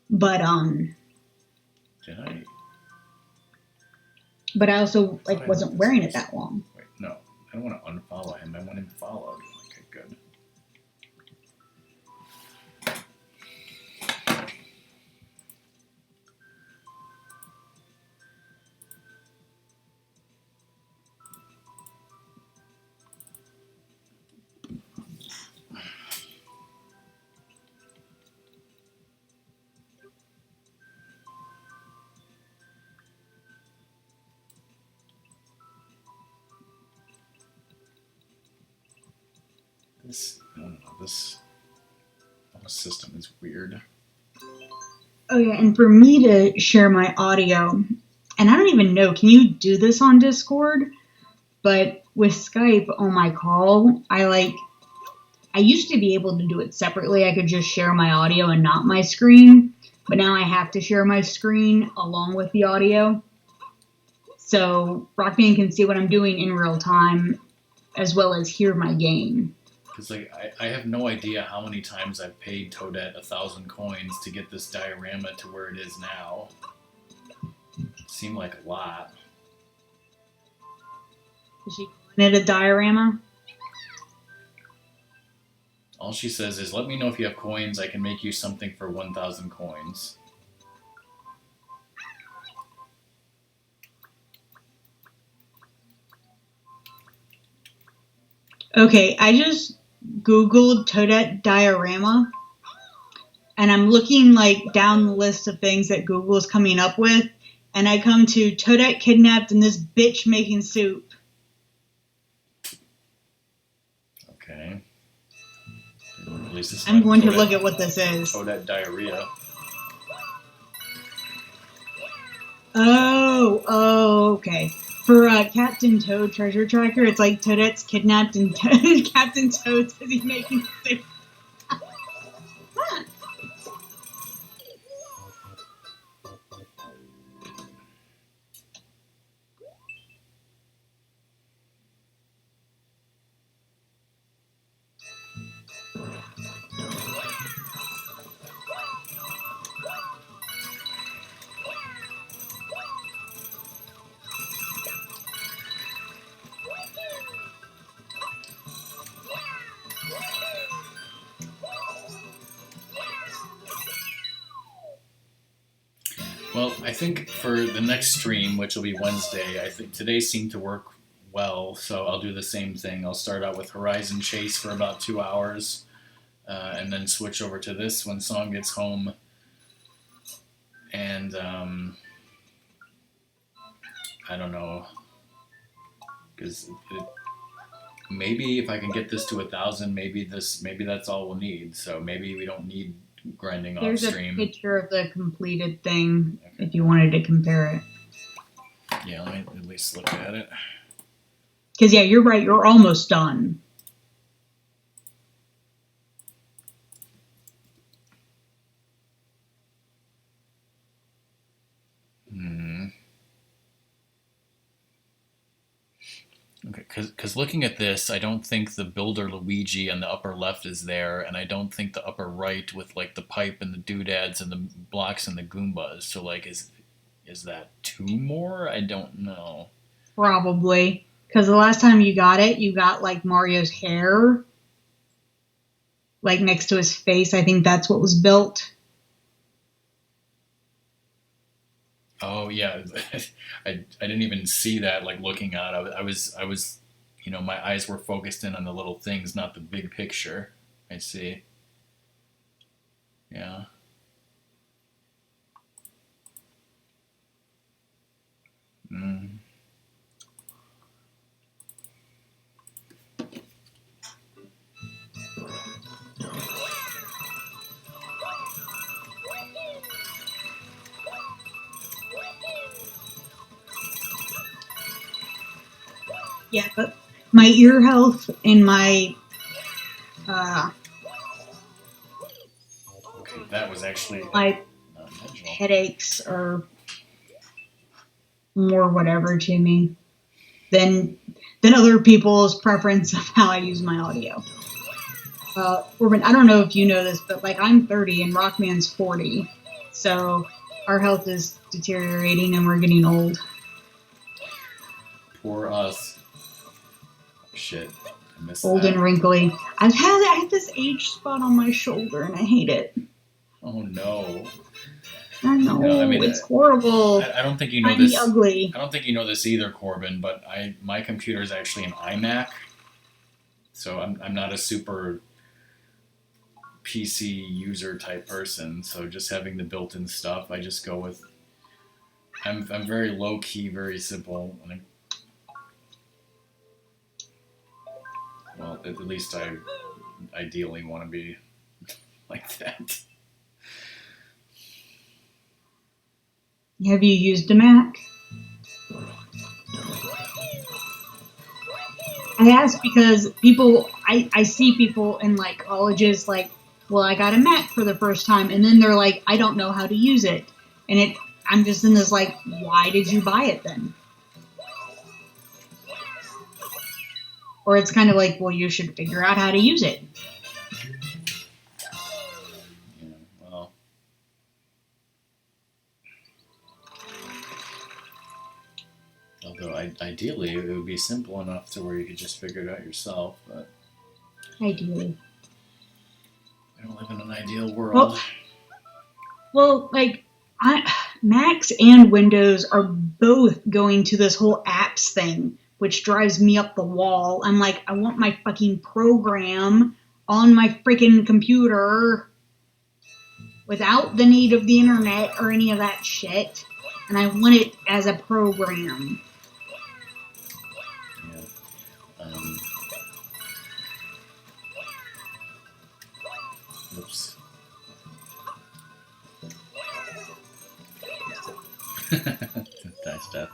But Did I? But I also wasn't wearing it that long. Wait, no, I don't want to unfollow him. I want him followed. Okay, good. This system is weird. Oh yeah, and for me to share my audio, and I don't even know, can you do this on Discord? But with Skype on my call, I used to be able to do it separately. I could just share my audio and not my screen, but now I have to share my screen along with the audio. So Rockman can see what I'm doing in real time as well as hear my game. Because I have no idea how many times I've paid Toadette 1,000 coins to get this diorama to where it is now. It seemed like a lot. Is she calling it a diorama? All she says is, let me know if you have coins, I can make you something for 1,000 coins. Okay, I just Googled Toadette diorama, and I'm looking down the list of things that Google is coming up with, and I come to Toadette kidnapped and this bitch making soup. Okay. At least it's I'm going to look at what this is. Toadette diarrhea. Oh, okay. For Captain Toad Treasure Tracker, it's like Toadette's kidnapped and Captain Toad says he's making soup. Well, I think for the next stream, which will be Wednesday, I think today seemed to work well, so I'll do the same thing. I'll start out with Horizon Chase for about 2 hours, and then switch over to this when Song gets home. And I don't know, because maybe if I can get this to 1,000, maybe that's all we'll need. So maybe we don't need grinding off stream. There's a picture of the completed thing if you wanted to compare it. Yeah, let me at least look at it. Because, yeah, you're right. You're almost done. Okay, because looking at this, I don't think the Builder Luigi on the upper left is there, and I don't think the upper right with like the pipe and the doodads and the blocks and the Goombas. So like, is that two more? I don't know. Probably. Because the last time you got it, you got like Mario's hair, like next to his face. I think that's what was built. Oh yeah, I didn't even see that. Like looking at, I was, my eyes were focused in on the little things, not the big picture. I see. Yeah. Mm. Yeah, but my ear health and my uh, Okay, that was actually my not intentional. headaches are more whatever to me than other people's preference of how I use my audio. Orban, I don't know if you know this, but like I'm 30 and Rockman's 40, so our health is deteriorating and we're getting old. Poor us. Shit, I missed Old that. and wrinkly. I had this age spot on my shoulder and I hate it. Oh no. I know, No, I mean, it's horrible. I don't think you know Tiny this. ugly. I don't think you know this either, Corbin. But my computer is actually an iMac, so I'm not a super PC user type person. So just having the built-in stuff, I just go with. I'm very low key, very simple, and well, at least I ideally want to be like that. Have you used a Mac? I ask because I see people in like colleges like, well, I got a Mac for the first time, and then they're like, I don't know how to use it, and I'm just in this like, why did you buy it then? Or it's kind of like, well, you should figure out how to use it. Yeah, well. Although ideally it would be simple enough to where you could just figure it out yourself, but Ideally. I don't live in an ideal world. Well, like Macs and Windows are both going to this whole apps thing, which drives me up the wall. I'm like, I want my fucking program on my freaking computer without the need of the internet or any of that shit, and I want it as a program. Yeah. Oops. That's death.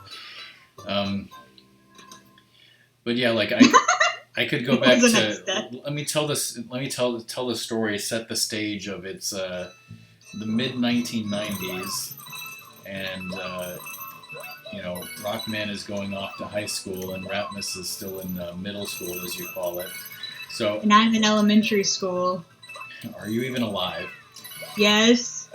But yeah, like I could go back to let me tell the story, set the stage of its the mid 1990s, and Rockman is going off to high school and Ratmus is still in middle school, as you call it. So, and I'm in elementary school. Are you even alive? Yes.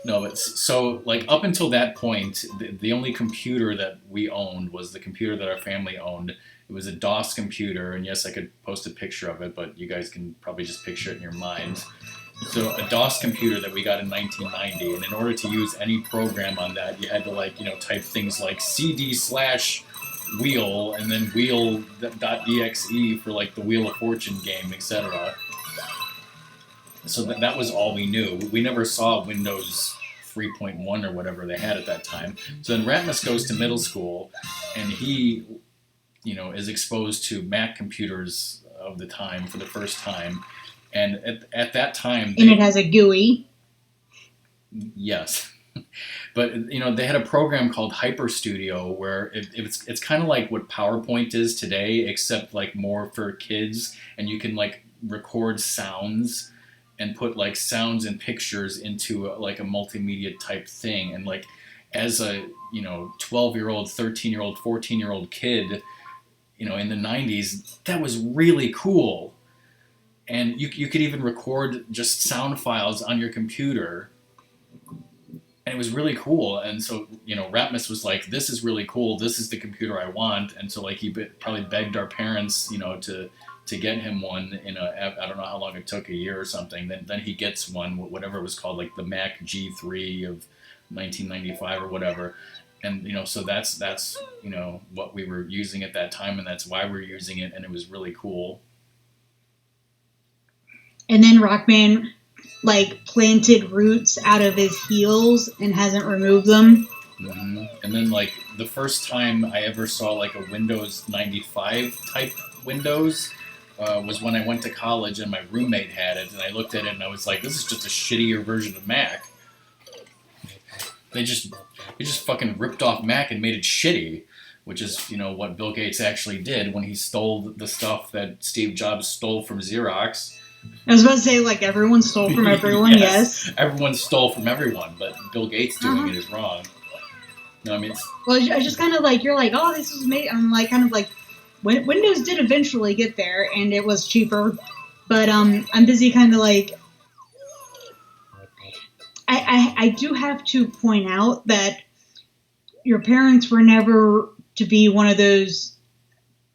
No, but so like up until that point, the only computer that we owned was the computer that our family owned. It was a DOS computer, and yes, I could post a picture of it, but you guys can probably just picture it in your minds. So a DOS computer that we got in 1990, and in order to use any program on that, you had to type things like CD/wheel and then wheel.exe for like the Wheel of Fortune game, etc. So that was all we knew. We never saw Windows 3.1 or whatever they had at that time. So then Ratmus goes to middle school, and he, is exposed to Mac computers of the time for the first time. And at that time... And it has a GUI. Yes. But they had a program called Hyper Studio where it's kind of like what PowerPoint is today, except like more for kids, and you can like record sounds and put like sounds and pictures into like a multimedia type thing, and like as a 12-year-old, 13-year-old, 14-year-old kid, in the 90s, that was really cool. And you could even record just sound files on your computer, and it was really cool. And so Ratmus was like, this is really cool, this is the computer I want. And so like he probably begged our parents to get him one. I don't know how long it took, a year or something. Then he gets one, whatever it was called, like the Mac G3 of 1995 or whatever. And so that's what we were using at that time, and that's why we were using it, and it was really cool. And then Rockman like planted roots out of his heels and hasn't removed them. Mm-hmm. And then like the first time I ever saw like a Windows 95 type Windows was when I went to college and my roommate had it, and I looked at it and I was like, this is just a shittier version of Mac. They just fucking ripped off Mac and made it shitty, which is what Bill Gates actually did when he stole the stuff that Steve Jobs stole from Xerox. I was about to say, like, everyone stole from everyone, yes. Everyone stole from everyone, but Bill Gates doing it is wrong. No, I mean... Well, I just kind of like, you're like, oh, this is made... I'm like, kind of like, Windows did eventually get there, and it was cheaper, but I'm busy kind of like... I do have to point out that your parents were never to be one of those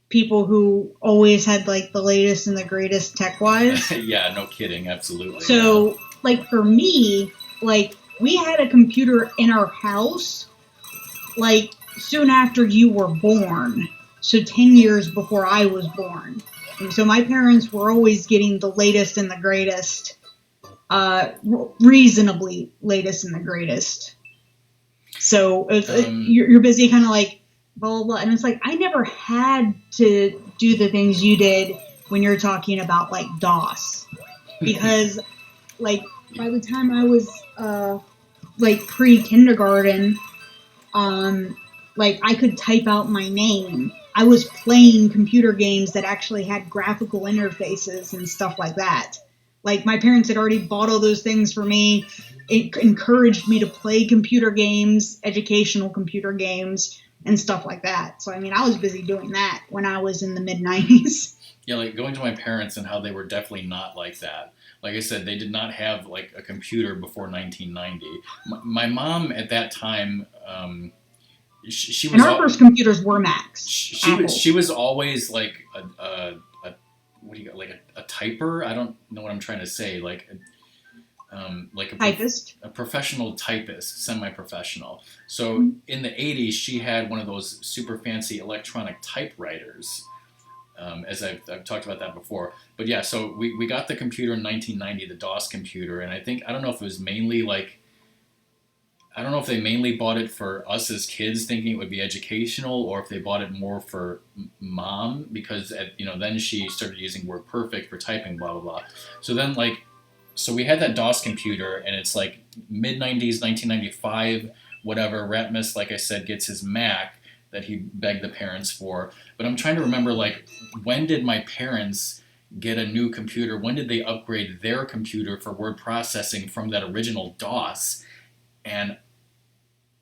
people who always had like the latest and the greatest tech-wise. Yeah, no kidding, absolutely. So, like for me, like we had a computer in our house, like soon after you were born. So 10 years before I was born. And so my parents were always getting the latest and the greatest, reasonably latest and the greatest. So you're busy kind of like, blah, blah, blah. And it's like, I never had to do the things you did when you're talking about, like, DOS. Because, like, by the time I was, like, pre-kindergarten, like, I could type out my name. I was playing computer games that actually had graphical interfaces and stuff like that. Like, my parents had already bought all those things for me. It encouraged me to play computer games, educational computer games, and stuff like that. So, I mean, I was busy doing that when I was in the mid-90s. Yeah, like, going to my parents and how they were definitely not like that. Like I said, they did not have, like, a computer before 1990. My mom, at that time, she was... And our first computers were Macs. She was always, like, a typer? I don't know what I'm trying to say. Like a typist, a professional typist, semi-professional. So in the 80s, she had one of those super fancy electronic typewriters. As I've talked about that before. But yeah, so we got the computer in 1990, the DOS computer, and I don't know if it was mainly like, I don't know if they mainly bought it for us as kids thinking it would be educational, or if they bought it more for mom, because then she started using WordPerfect for typing, blah, blah, blah. So then so we had that DOS computer, and it's like mid-90s, 1995, whatever. Ratmus, like I said, gets his Mac that he begged the parents for. But I'm trying to remember, like, when did my parents get a new computer? When did they upgrade their computer for word processing from that original DOS? And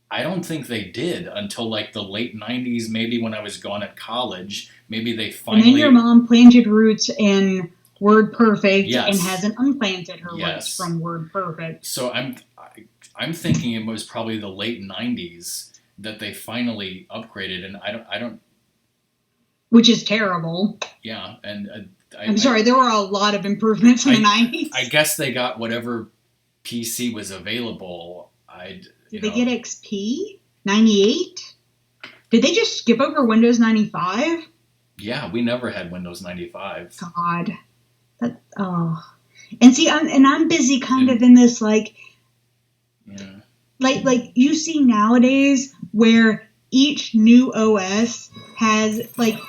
I don't think they did until like the late 90s, maybe when I was gone at college. Maybe they finally... And then your mom planted roots in WordPerfect, yes, and hasn't unplanted her yes, roots from WordPerfect. So I'm thinking it was probably the late 90s that they finally upgraded, and I don't... Which is terrible. Yeah, and... I'm sorry, there were a lot of improvements in the 90s. I guess they got whatever PC was available. Did they get XP? 98? Did they just skip over Windows 95? Yeah, we never had Windows 95. God. And see, I'm busy kind of in this, like... Yeah. Like you see nowadays where each new OS has, like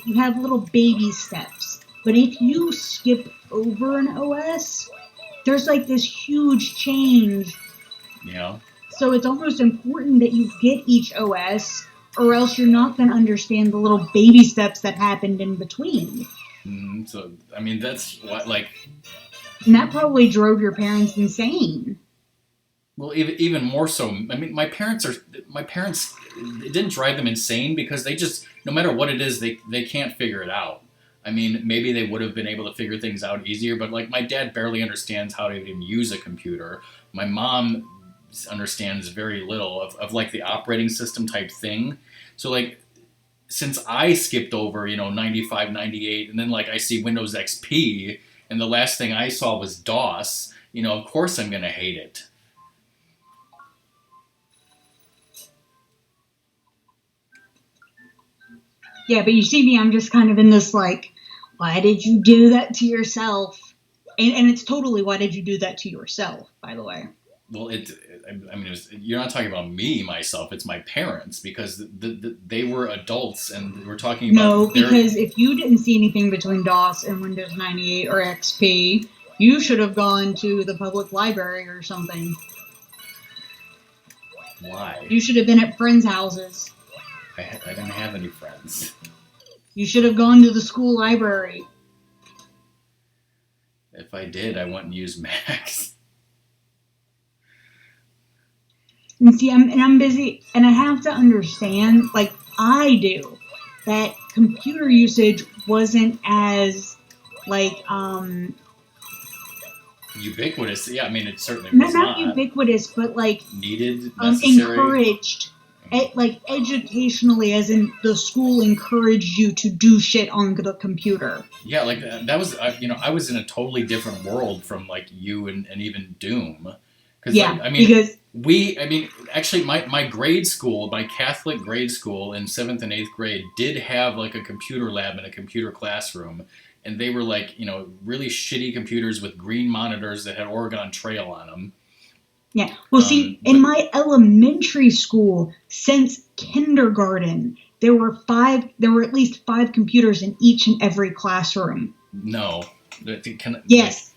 you have little baby steps. But if you skip over an OS, there's like this huge change. Yeah. So it's almost important that you get each OS, or else you're not going to understand the little baby steps that happened in between. So I mean, that's what like. And that probably drove your parents insane. Well, even more so. I mean, my parents. It didn't drive them insane because they just no matter what it is, they can't figure it out. I mean, maybe they would have been able to figure things out easier, but like my dad barely understands how to even use a computer. My mom understands very little of like the operating system type thing. So like since I skipped over, 95, 98, and then like I see Windows XP, and the last thing I saw was DOS, of course I'm going to hate it. Yeah, but you see me, I'm just kind of in this like, why did you do that to yourself? And it's totally, why did you do that to yourself, by the way? Well, I mean, you're not talking about me, myself. It's my parents because they were adults and we're talking about. No, because if you didn't see anything between DOS and Windows 98 or XP, you should have gone to the public library or something. Why? You should have been at friends' houses. I didn't have any friends. You should have gone to the school library. If I did, I wouldn't use Macs. And see, I'm busy, and I have to understand, like I do, that computer usage wasn't as like ubiquitous. Yeah, I mean it certainly was not ubiquitous, but like needed, necessary, encouraged. Like educationally, as in the school encouraged you to do shit on the computer. Yeah, like that was I was in a totally different world from like you and even Doom. Yeah, like, I mean, because actually my grade school, my Catholic grade school in 7th and 8th grade did have like a computer lab and a computer classroom, and they were like really shitty computers with green monitors that had Oregon Trail on them. Yeah. Well, see, in my elementary school, since kindergarten, there were at least 5 computers in each and every classroom. No. Yes.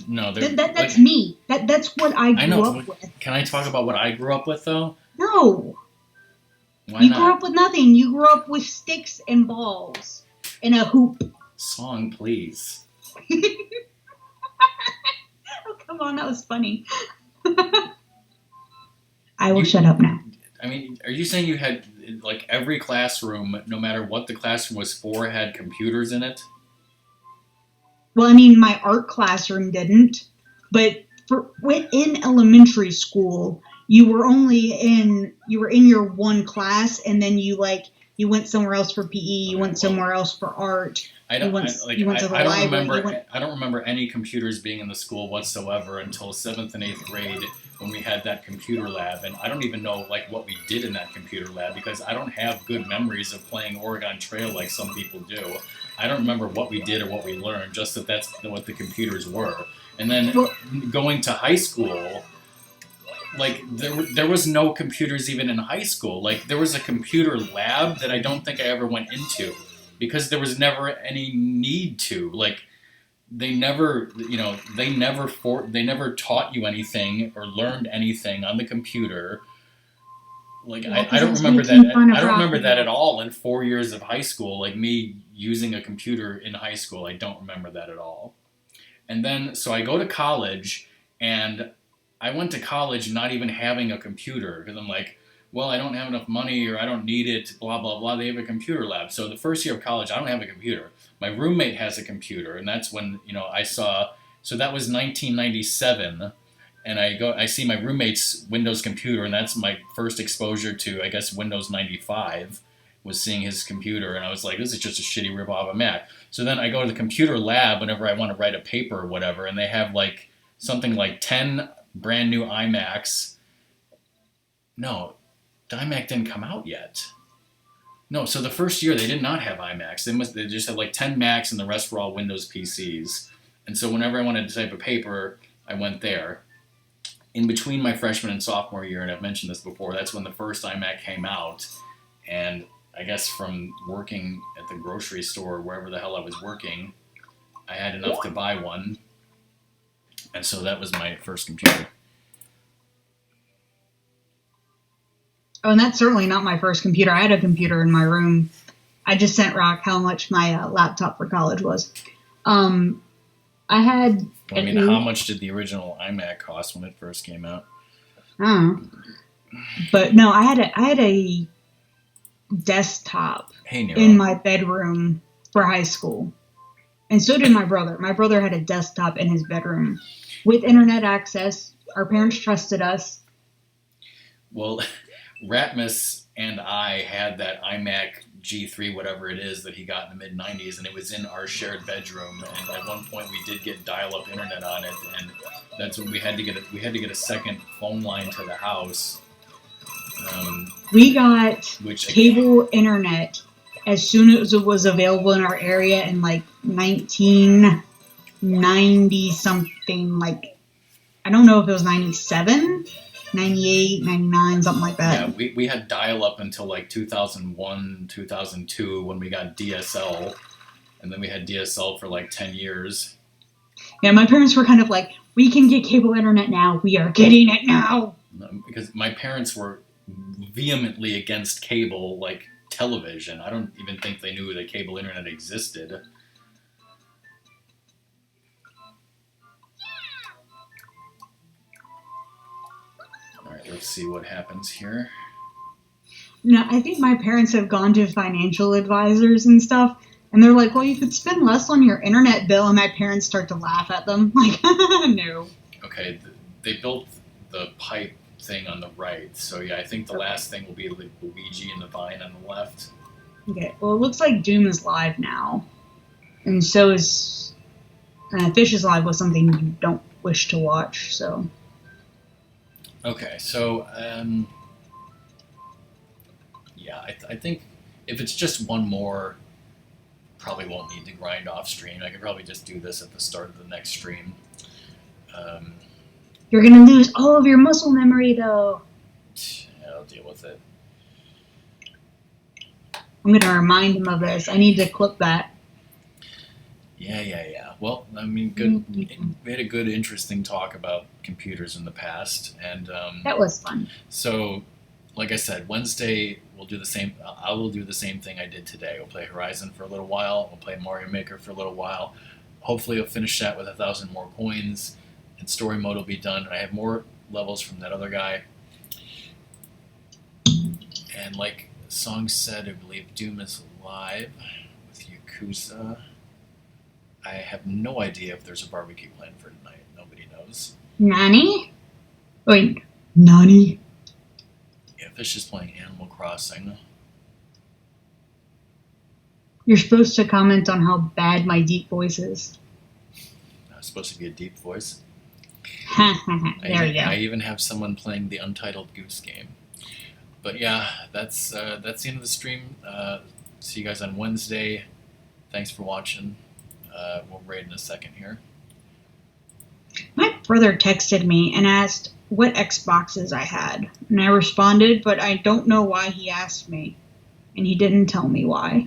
No. That's me. That's what I grew up with. Can I talk about what I grew up with, though? No. Why you not? grew up with nothing. You grew up with sticks and balls and a hoop. Song, please. Oh, come on. That was funny. I will shut up now. I mean, are you saying you had, like, every classroom, no matter what the classroom was for, had computers in it? Well, I mean, my art classroom didn't, but in elementary school, you were in your one class, and then you went somewhere else for PE, you went somewhere else for art. I don't remember any computers being in the school whatsoever until 7th and 8th grade when we had that computer lab, and I don't even know like what we did in that computer lab because I don't have good memories of playing Oregon Trail like some people do. I don't remember what we did or what we learned, just that that's what the computers were. And then going to high school, like there was no computers even in high school. Like there was a computer lab that I don't think I ever went into because there was never any need to. Like they never taught you anything or learned anything on the computer. Like I don't remember that. I don't remember that at all in 4 years of high school. Like me using a computer in high school, I don't remember that at all. And then so I go to college, and I went to college not even having a computer because I'm like, well, I don't have enough money or I don't need it. Blah blah blah. They have a computer lab. So the first year of college, I don't have a computer. My roommate has a computer, and that's when I saw. So that was 1997. And I see my roommate's Windows computer, and that's my first exposure to, I guess, Windows 95, was seeing his computer, and I was like, this is just a shitty rip-off of a Mac. So then I go to the computer lab whenever I want to write a paper or whatever, and they have like something like 10 brand new iMacs. No, the iMac didn't come out yet. No, so the first year they did not have iMacs. They just had like 10 Macs, and the rest were all Windows PCs. And so whenever I wanted to type a paper, I went there. In between my freshman and sophomore year, and I've mentioned this before, that's when the first iMac came out. And I guess from working at the grocery store, wherever the hell I was working, I had enough to buy one. And so that was my first computer. Oh, and that's certainly not my first computer. I had a computer in my room. I just sent Rock how much my laptop for college was. I had. I mean, how much did the original iMac cost when it first came out? I don't know. But no, I had a desktop in my bedroom for high school. And so did my brother. My brother had a desktop in his bedroom with internet access. Our parents trusted us. Well, Ratmus and I had that iMac G3, whatever it is, that he got in the mid-90s, and it was in our shared bedroom. And at one point, we did get dial-up internet on it, and that's when we had to get a second phone line to the house. We got cable internet as soon as it was available in our area in like 1990 something. Like, I don't know if it was 97, 98, 99, something like that. Yeah, we had dial-up until like 2001, 2002 when we got DSL, and then we had DSL for like 10 years. Yeah, my parents were kind of like, we can get cable internet now. We are getting it now. Because my parents were vehemently against cable, like television. I don't even think they knew that cable internet existed. Alright, let's see what happens here. No, I think my parents have gone to financial advisors and stuff, and they're like, well, you could spend less on your internet bill, and my parents start to laugh at them. Like, no. Okay, they built the pipe thing on the right, so yeah, I think the last thing will be like Luigi and the vine on the left. Okay, well, it looks like Doom is live now, and so is Fish is live with something you don't wish to watch, so. Okay, so, yeah, I think if it's just one more, probably won't need to grind off stream. I could probably just do this at the start of the next stream. You're going to lose all of your muscle memory, though. Yeah, I'll deal with it. I'm going to remind him of this. I need to clip that. Yeah. Well, I mean, good. We had a good, interesting talk about computers in the past, and that was fun. So, like I said, Wednesday we'll do the same. I will do the same thing I did today. We'll play Horizon for a little while. We'll play Mario Maker for a little while. Hopefully, I'll finish that with 1,000 more coins, and story mode will be done. I have more levels from that other guy, and like Song said, I believe Doom is live with Yakuza. I have no idea if there's a barbecue planned for tonight. Nobody knows. Nani? Wait, Nani? Yeah, Fish is playing Animal Crossing. You're supposed to comment on how bad my deep voice is. It's supposed to be a deep voice. There you go. I even have someone playing the Untitled Goose Game. But yeah, that's the end of the stream. See you guys on Wednesday. Thanks for watching. We'll raid in a second here. My brother texted me and asked what Xboxes I had. And I responded, but I don't know why he asked me. And he didn't tell me why.